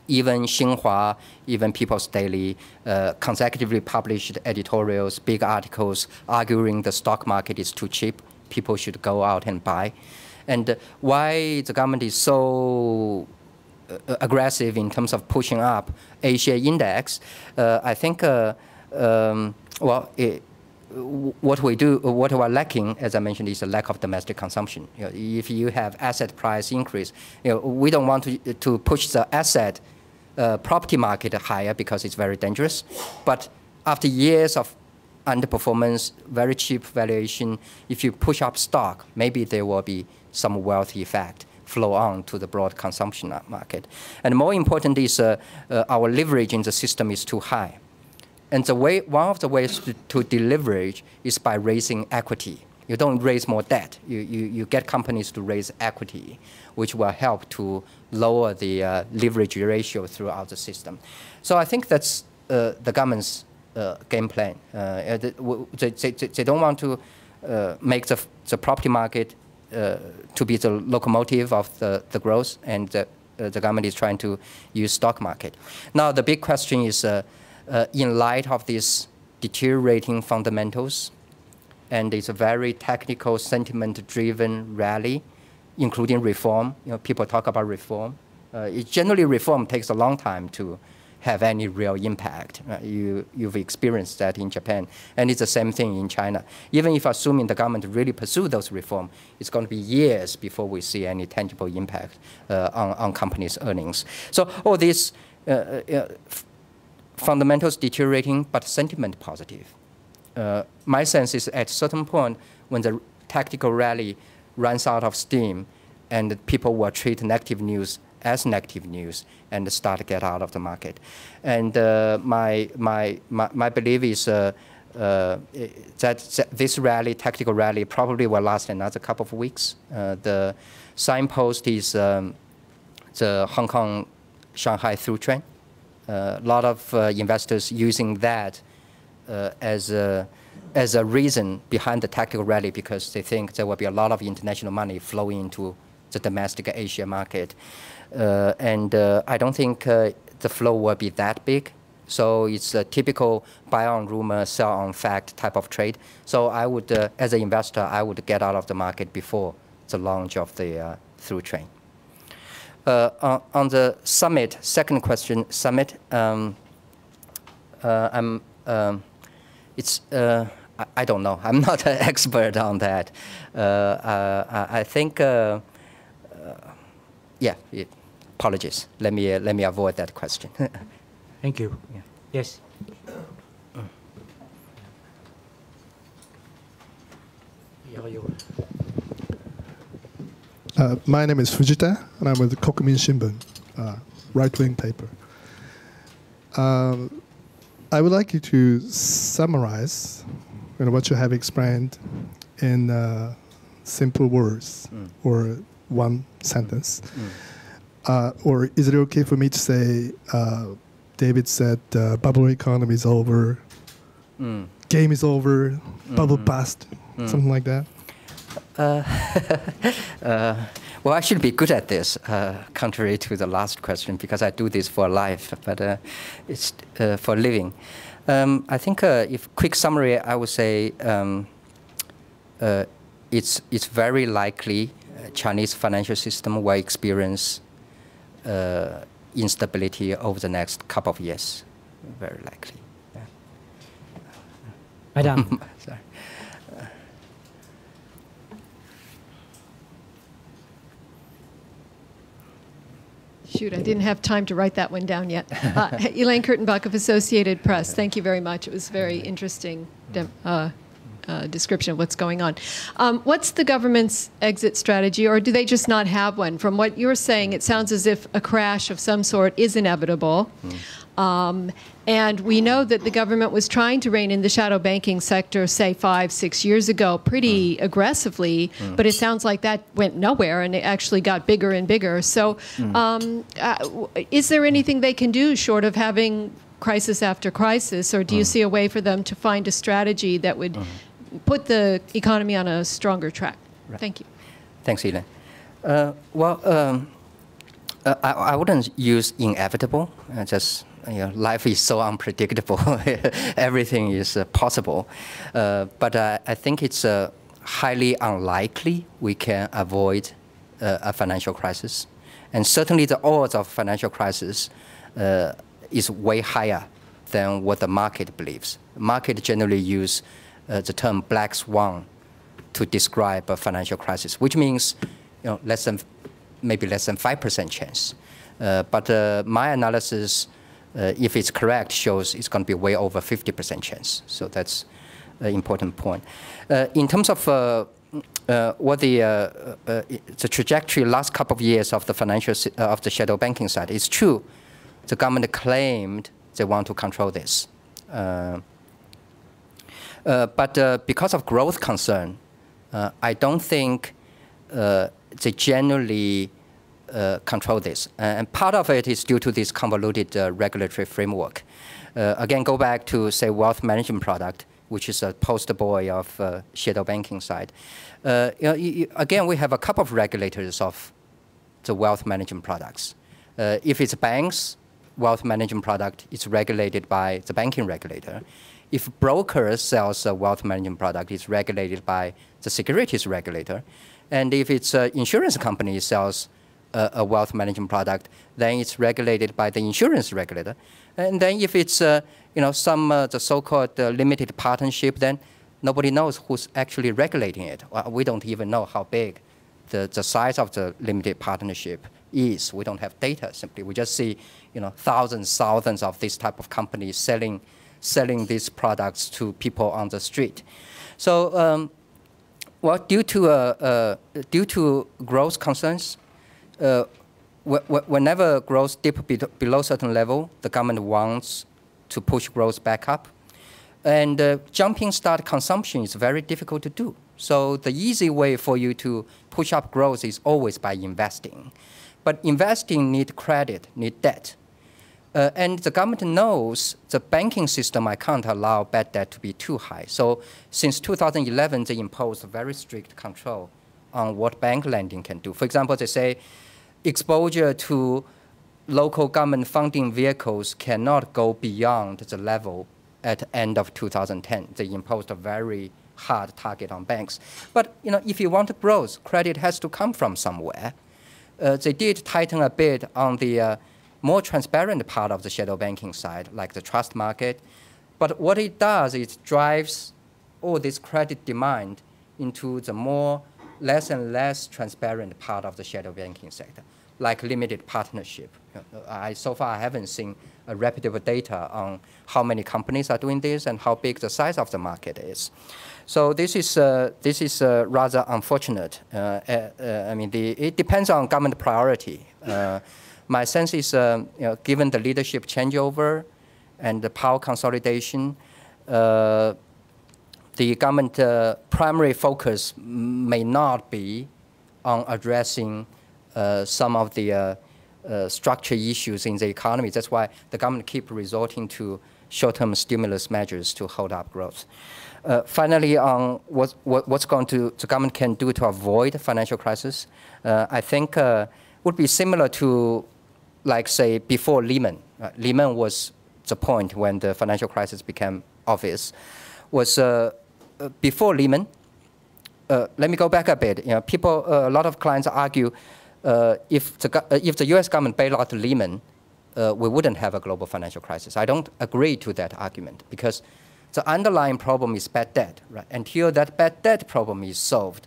Even Xinhua, even People's Daily, consecutively published editorials, big articles arguing the stock market is too cheap. People should go out and buy. And why the government is so aggressive in terms of pushing up Asia index, I think, what we're lacking, as I mentioned, is a lack of domestic consumption. If you have asset price increase, we don't want to push the asset property market higher because it's very dangerous. But after years of underperformance, very cheap valuation, if you push up stock, maybe there will be some wealth effect flow on to the broad consumption market. And more important is our leverage in the system is too high. And one of the ways to deleverage is by raising equity. You don't raise more debt. You get companies to raise equity, which will help to lower the leverage ratio throughout the system. So I think that's the government's game plan. They don't want to make the property market to be the locomotive of the growth, and the government is trying to use stock market. Now the big question is, in light of these deteriorating fundamentals, and it's a very technical, sentiment-driven rally, including reform. People talk about reform. Generally, reform takes a long time to have any real impact. You've experienced that in Japan, and it's the same thing in China. Even if assuming the government really pursue those reforms, it's going to be years before we see any tangible impact on companies' earnings. So all these fundamentals deteriorating, but sentiment positive. My sense is at a certain point, when the tactical rally runs out of steam, and people will treat negative news as negative news and start to get out of the market. And my belief is that this rally, tactical rally, probably will last another couple of weeks. The signpost is the Hong Kong-Shanghai through train. A lot of investors using that as a reason behind the tactical rally, because they think there will be a lot of international money flowing into the domestic Asia market. And I don't think the flow will be that big. So it's a typical buy on rumor, sell on fact type of trade. So I would, as an investor, I would get out of the market before the launch of the through train. On the summit, second question, summit, I don't know. I'm not an expert on that. I think, yeah, apologies. Let me avoid that question. Thank you. Yeah. Yes. My name is Fujita, and I'm with the Kokumin Shimbun, right-wing paper. I would like you to summarize what you have explained in simple words or one sentence. Or is it okay for me to say, David said bubble economy is over, game is over, bubble bust, something like that? Well, I should be good at this, contrary to the last question, because I do this for life, but it's for a living. I think if quick summary, I would say it's very likely Chinese financial system will experience instability over the next couple of years, very likely. Yeah. Madam. Sorry. Shoot, I didn't have time to write that one down yet. Elaine Kurtenbach of Associated Press, thank you very much. It was a very interesting description of what's going on. What's the government's exit strategy, or do they just not have one? From what you're saying, it sounds as if a crash of some sort is inevitable. And we know that the government was trying to rein in the shadow banking sector, say 5-6 years ago, pretty aggressively, but it sounds like that went nowhere and it actually got bigger and bigger. So is there anything they can do short of having crisis after crisis, or do you see a way for them to find a strategy that would put the economy on a stronger track? Right. Thank you. Thanks, Elaine. I wouldn't use inevitable. Life is so unpredictable. Everything is possible. But I think it's highly unlikely we can avoid a financial crisis. And certainly the odds of financial crisis is way higher than what the market believes. The market generally use the term black swan to describe a financial crisis, which means maybe less than 5% chance. But my analysis, if it's correct, shows it's going to be way over 50% chance. So that's an important point. In terms of what the trajectory last couple of years of the financial of the shadow banking side, it's true. The government claimed they want to control this, but because of growth concern, I don't think they generally control this. And part of it is due to this convoluted regulatory framework. Again, go back to, say, wealth management product, which is a poster boy of shadow banking side. Again, we have a couple of regulators of the wealth management products. If it's banks, wealth management product, it's regulated by the banking regulator. If broker sells a wealth management product, it's regulated by the securities regulator. And if it's an insurance company sells a wealth management product, then it's regulated by the insurance regulator. And then if it's the so-called limited partnership, then nobody knows who's actually regulating it. Well, we don't even know how big the size of the limited partnership is. We don't have data simply. We just see thousands of these type of companies selling these products to people on the street. So well, due to growth concerns, whenever growth dips below certain level, the government wants to push growth back up. And jumping start consumption is very difficult to do. So the easy way for you to push up growth is always by investing. But investing need credit, need debt. And the government knows the banking system, I can't allow bad debt to be too high. So since 2011, they imposed very strict control on what bank lending can do. For example, they say exposure to local government funding vehicles cannot go beyond the level at the end of 2010. They imposed a very hard target on banks. But if you want growth, credit has to come from somewhere. They did tighten a bit on the more transparent part of the shadow banking side, like the trust market. But what it does, it drives all this credit demand into the less and less transparent part of the shadow banking sector, like limited partnership. So far, I haven't seen a reputable data on how many companies are doing this and how big the size of the market is. So this is rather unfortunate. I mean, it depends on government priority. My sense is, given the leadership changeover and the power consolidation, the government primary focus may not be on addressing some of the structural issues in the economy. That's why the government keep resorting to short-term stimulus measures to hold up growth. Finally, on what's the government can do to avoid financial crisis, I think would be similar to, like, say, before Lehman. Lehman was the point when the financial crisis became obvious. Was before Lehman. Let me go back a bit. A lot of clients argue, if the U.S. government bailed out Lehman, we wouldn't have a global financial crisis. I don't agree to that argument because the underlying problem is bad debt. Right? Until that bad debt problem is solved,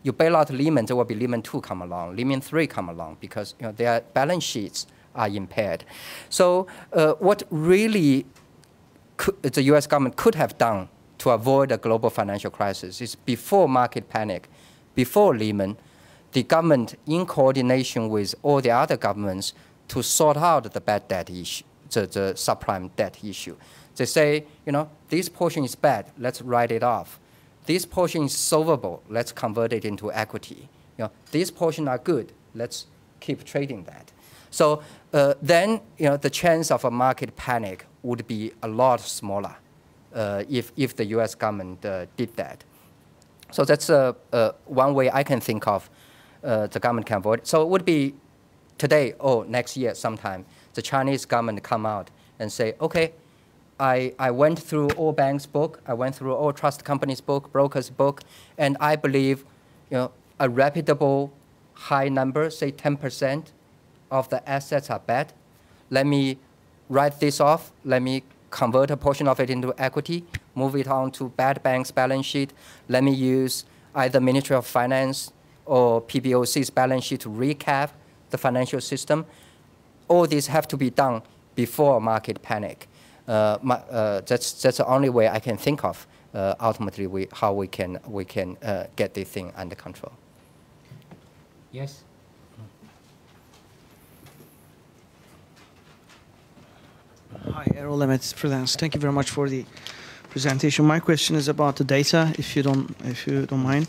you bail out Lehman, there will be Lehman 2 come along, Lehman 3 come along, because their balance sheets are impaired. So what really the U.S. government could have done to avoid a global financial crisis is before market panic, before Lehman, the government, in coordination with all the other governments, to sort out the bad debt issue, the subprime debt issue. They say, this portion is bad, let's write it off. This portion is solvable, let's convert it into equity. These portions are good, let's keep trading that. So then, the chance of a market panic would be a lot smaller if the U.S. government did that. So that's one way I can think of the government can avoid. So it would be today or next year sometime, the Chinese government come out and say, okay, I went through all banks' book, I went through all trust companies' book, brokers' book, and I believe a reputable high number, say 10% of the assets are bad. Let me write this off. Let me convert a portion of it into equity, move it on to bad banks' balance sheet. Let me use either Ministry of Finance or PBOC's balance sheet to recap the financial system. All these have to be done before market panic. That's the only way I can think of. Ultimately, how we can get this thing under control. Yes. Hi, Errol Emmett, freelance. Thank you very much for the presentation. My question is about the data, if you don't mind.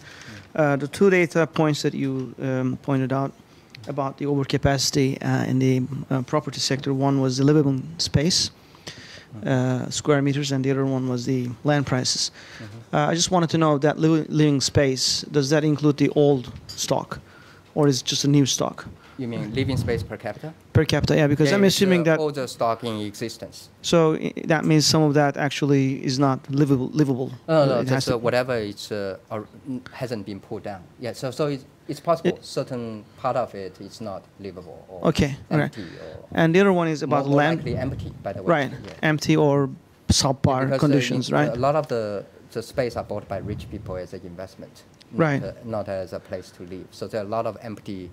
The 2 data points that you pointed out about the overcapacity in the property sector. One was the livable space, square meters, and the other one was the land prices. I just wanted to know that living space, does that include the old stock, or is it just a new stock? You mean living space per capita? Per capita, yeah, because I'm assuming that all the stock in existence. So that means some of that actually is not livable. No, just whatever hasn't been pulled down. Yeah, so it's possible certain part of it is not livable or empty. And the other one is about more land. Likely empty, by the way. Right, empty or subpar conditions, right? A lot of the space are bought by rich people as an investment, not as a place to live. So there are a lot of empty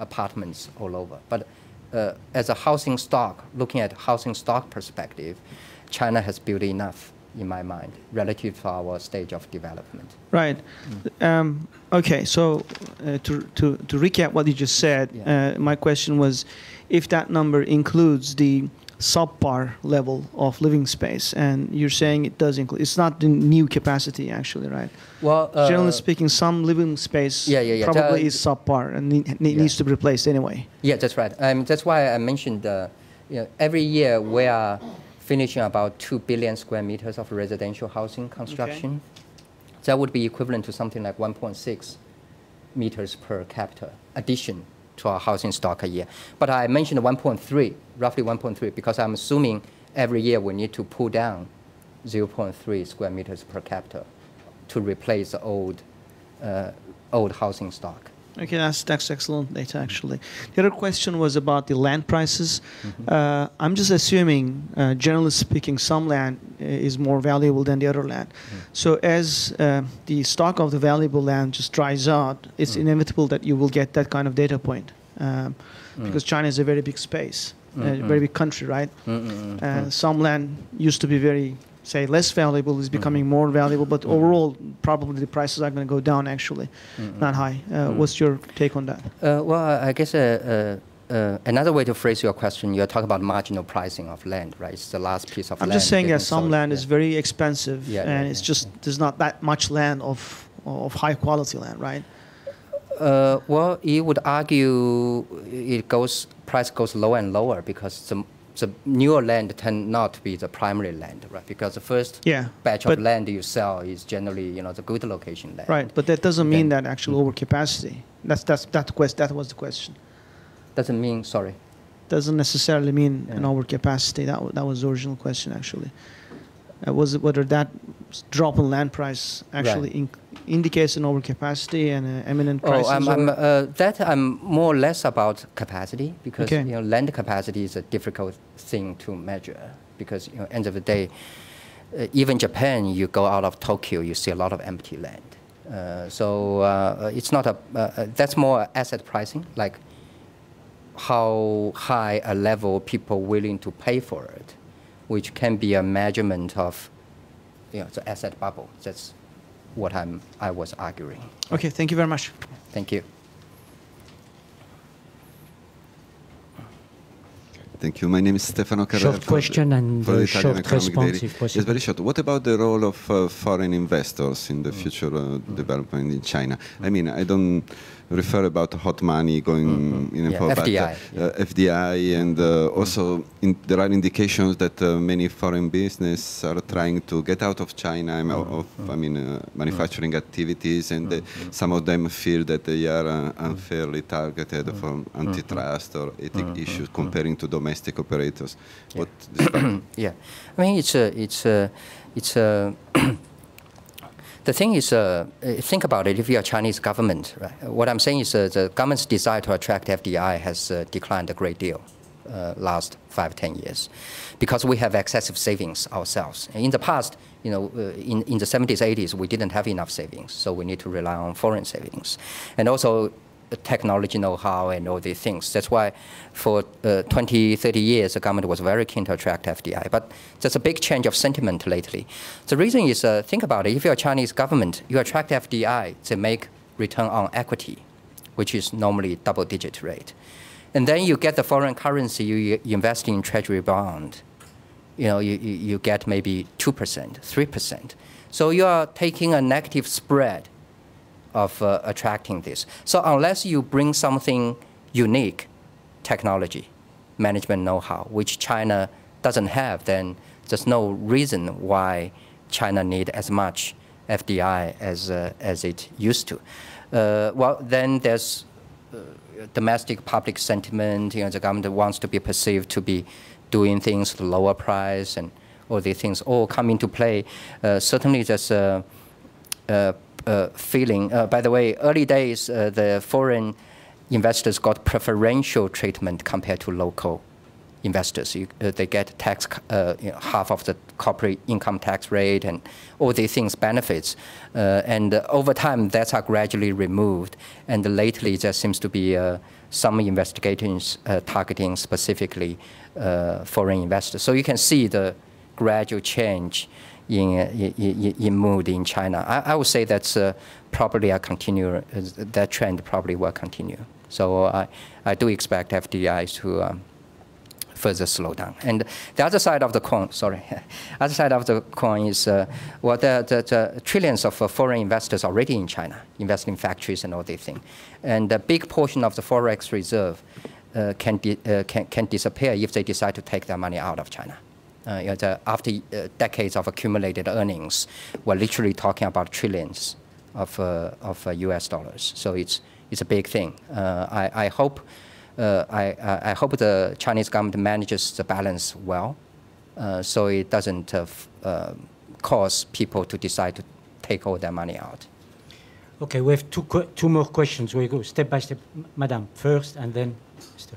apartments all over. But as a housing stock, looking at housing stock perspective, China has built enough, in my mind, relative to our stage of development. Right. Okay, so to recap what you just said, my question was, if that number includes the subpar level of living space, and you're saying it does include, it's not the new capacity actually, right? Well, generally speaking, some living space probably is subpar and needs to be replaced anyway. Yeah, that's right. That's why I mentioned, every year we are finishing about 2 billion square meters of residential housing construction. Okay. That would be equivalent to something like 1.6 meters per capita addition to our housing stock a year. But I mentioned 1.3, roughly 1.3, because I'm assuming every year we need to pull down 0.3 square meters per capita to replace the old housing stock. Okay, that's excellent data, actually. The other question was about the land prices. I'm just assuming, generally speaking, some land is more valuable than the other land. So as the stock of the valuable land just dries out, it's inevitable that you will get that kind of data point. Because China is a very big space, a very big country, right? Some land used to be very, say, less valuable, is becoming more valuable, but overall, probably the prices are going to go down, actually, not high. What's your take on that? Well, I guess another way to phrase your question, you're talking about marginal pricing of land, right? It's the last piece of land. I'm just saying that some land is very expensive, and it's just, there's not that much land of high quality land, right? Well, you would argue price goes lower and lower because the newer land tend not to be the primary land, right? Because the first batch of land you sell is generally, the good location land. Right, but that doesn't mean that actual overcapacity. That was the question. Doesn't mean, sorry. Doesn't necessarily mean an overcapacity. That was the original question, actually. Was it whether that drop in land price actually indicates an overcapacity and an imminent crisis? I'm more or less about capacity because land capacity is a difficult thing to measure because end of the day, even Japan, you go out of Tokyo, you see a lot of empty land. So it's not that's more asset pricing, like how high a level people willing to pay for it, which can be a measurement of the asset bubble. That's what I was arguing. Okay, thank you very much. Thank you. Thank you. My name is Stefano Carrera. Short question and short response, if possible. Yes, very short. What about the role of foreign investors in the future development in China? I mean, I don't refer about hot money going in FDI. FDI, and also there are indications that many foreign business are trying to get out of China, manufacturing activities, and some of them feel that they are unfairly targeted for antitrust or ethic issues comparing to domestic operators. What I mean, it's the thing is, think about it. If you're a Chinese government, right? What I'm saying is the government's desire to attract FDI has declined a great deal last 5-10 years because we have excessive savings ourselves. In the past, in the 70s, 80s, we didn't have enough savings, so we need to rely on foreign savings. And also, technology know-how and all these things. That's why for 20, 30 years, the government was very keen to attract FDI. But there's a big change of sentiment lately. The reason is, think about it, if you're a Chinese government, you attract FDI to make return on equity, which is normally double-digit rate. And then you get the foreign currency, you invest in treasury bond. You get maybe 2%, 3%. So you are taking a negative spread of attracting this. So unless you bring something unique, technology, management know-how, which China doesn't have, then there's no reason why China need as much FDI as it used to. Well, then there's domestic public sentiment. The government wants to be perceived to be doing things at a lower price, and all these things all come into play. Certainly, there's a feeling. By the way, early days, the foreign investors got preferential treatment compared to local investors. They get tax, half of the corporate income tax rate, and all these things, benefits. And over time, that's are gradually removed. And lately, there seems to be some investigations targeting specifically foreign investors. So you can see the gradual change in mood in China. I would say that's probably a that trend probably will continue. So I do expect FDIs to further slow down. And the other side of the coin, other side of the coin is well, the trillions of foreign investors already in China, investing in factories and all these things. And a big portion of the forex reserve can disappear if they decide to take their money out of China. After decades of accumulated earnings, we're literally talking about trillions of US dollars. So it's a big thing. I hope the Chinese government manages the balance well, so it doesn't cause people to decide to take all their money out. Okay, we have two more questions. We go step by step. Madam first, and then Mr.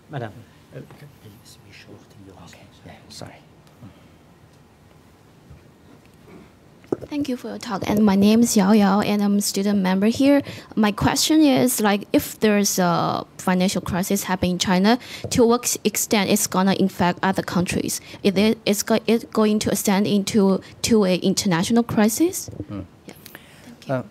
Madam. Please be short in your answer. Yeah, sorry. Thank you for your talk. And my name is Yao Yao, and I'm a student member here. My question is, like, if there's a financial crisis happening in China, to what extent it's going to infect other countries? Is it going to extend into an international crisis? Mm. Yeah.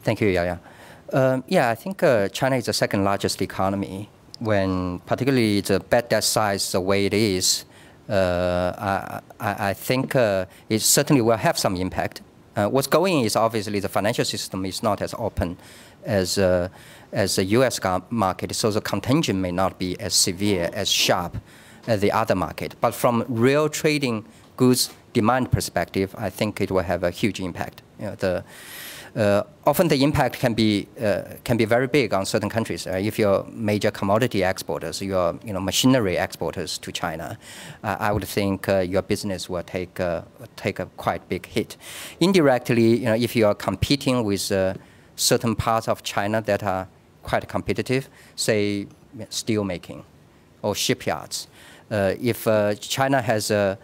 Thank you, Yao Yao. Yeah, I think China is the second largest economy. When particularly the bad debt size the way it is, I think it certainly will have some impact. What's going is obviously the financial system is not as open as the U.S. market, so the contagion may not be as severe, as sharp as the other market. But from real trading goods demand perspective, I think it will have a huge impact. Often the impact can be very big on certain countries. If you're major commodity exporters, you're machinery exporters to China, I would think your business will take a quite big hit. Indirectly, if you are competing with certain parts of China that are quite competitive, say steel making or shipyards, if China has a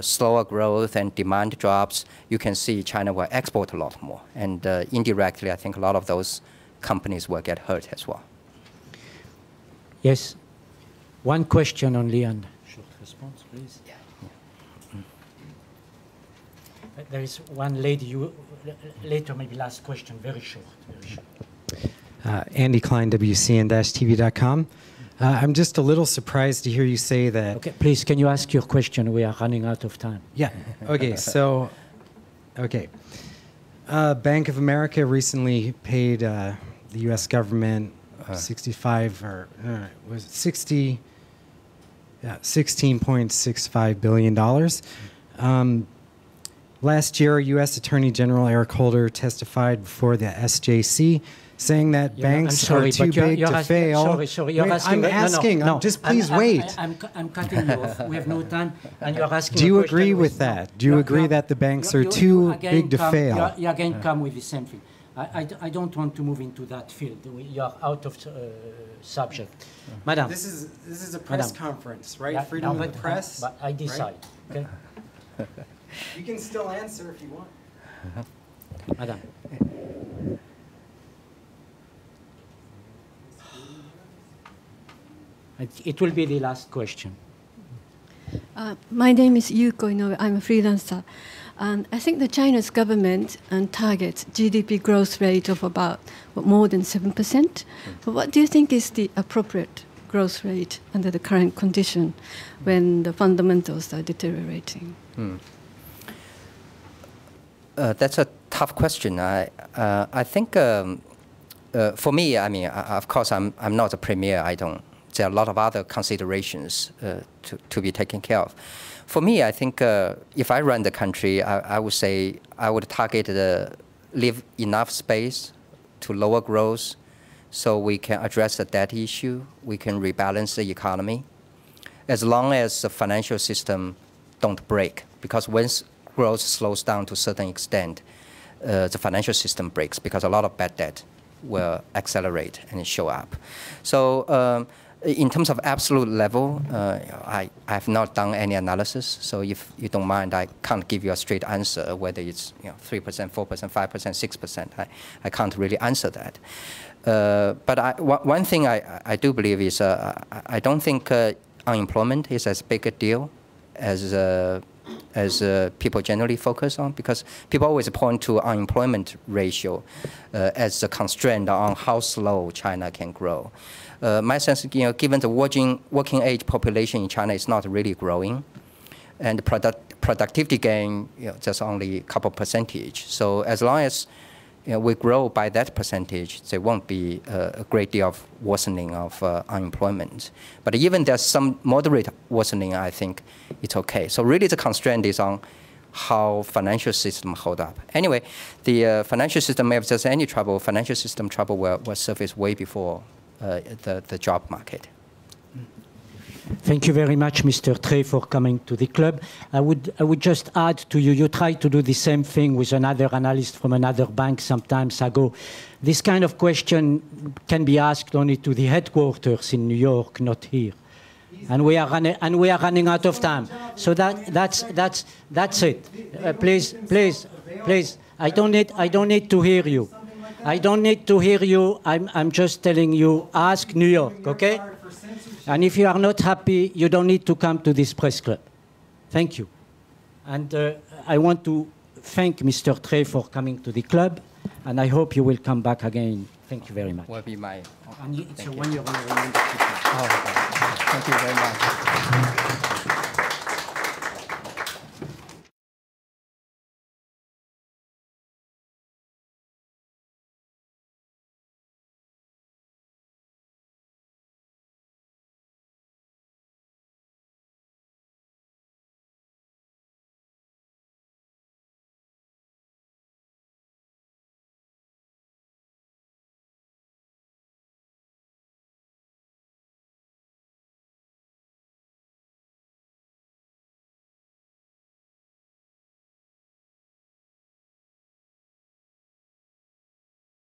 slower growth and demand drops, you can see China will export a lot more. And indirectly, I think a lot of those companies will get hurt as well. Yes. One question only and short response, please. Yeah. There is one lady, later maybe last question, very short. Very short. Andy Klein, WCN-TV.com. I'm just a little surprised to hear you say that. Okay, please, can you ask your question? We are running out of time. Yeah. Okay. So, okay. Bank of America recently paid the U.S. government 65 or was it 60? Yeah, $16.65 billion. Last year, U.S. Attorney General Eric Holder testified before the SJC, saying that banks are too big to fail. Sorry, you're asking. I'm asking. No. Just please wait. I'm cutting you off. We have no time, and you're asking. Do you agree with that? Do you agree that the banks are too big to fail? You again come with the same thing. I don't want to move into that field. You're out of subject. Madam. This is a press conference, right? Freedom of the press. But I decide. Right? Okay. You can still answer if you want. Madam. It will be the last question. My name is Yuko Inoue. I'm a freelancer. And I think the China's government targets GDP growth rate of about more than 7%. But what do you think is the appropriate growth rate under the current condition when the fundamentals are deteriorating? That's a tough question. I think for me, I mean, of course, I'm not a premier. There are a lot of other considerations to be taken care of. For me, I think if I run the country, I would say I would target leave enough space to lower growth, so we can address the debt issue, we can rebalance the economy, as long as the financial system don't break. Because once growth slows down to a certain extent, the financial system breaks because a lot of bad debt will accelerate and show up. So in terms of absolute level, I have not done any analysis. So if you don't mind, I can't give you a straight answer whether it's 3%, 4%, 5%, 6%. I can't really answer that. But one thing I do believe is I don't think unemployment is as big a deal as people generally focus on, because people always point to unemployment ratio as a constraint on how slow China can grow. My sense, given the working age population in China is not really growing, and productivity gain, just only a couple percentage. So as long as we grow by that percentage, there won't be a great deal of worsening of unemployment. But even there's some moderate worsening, I think it's okay. So really the constraint is on how financial system hold up. Anyway, the financial system, if there's any trouble, financial system trouble will surface way before the job market. Thank you very much, Mr. Trey, for coming to the club. I would just add to you, you tried to do the same thing with another analyst from another bank some time ago. This kind of question can be asked only to the headquarters in New York, not here. And we are running out of time. So that's it. Please. I don't need to hear you. I don't need to hear you. I'm just telling you, ask New York, okay? And if you are not happy, you don't need to come to this press club. Thank you. And I want to thank Mr. Trey for coming to the club, and I hope you will come back again. Thank you very much. Will be my. And it's a 1 year on the Thank you very much.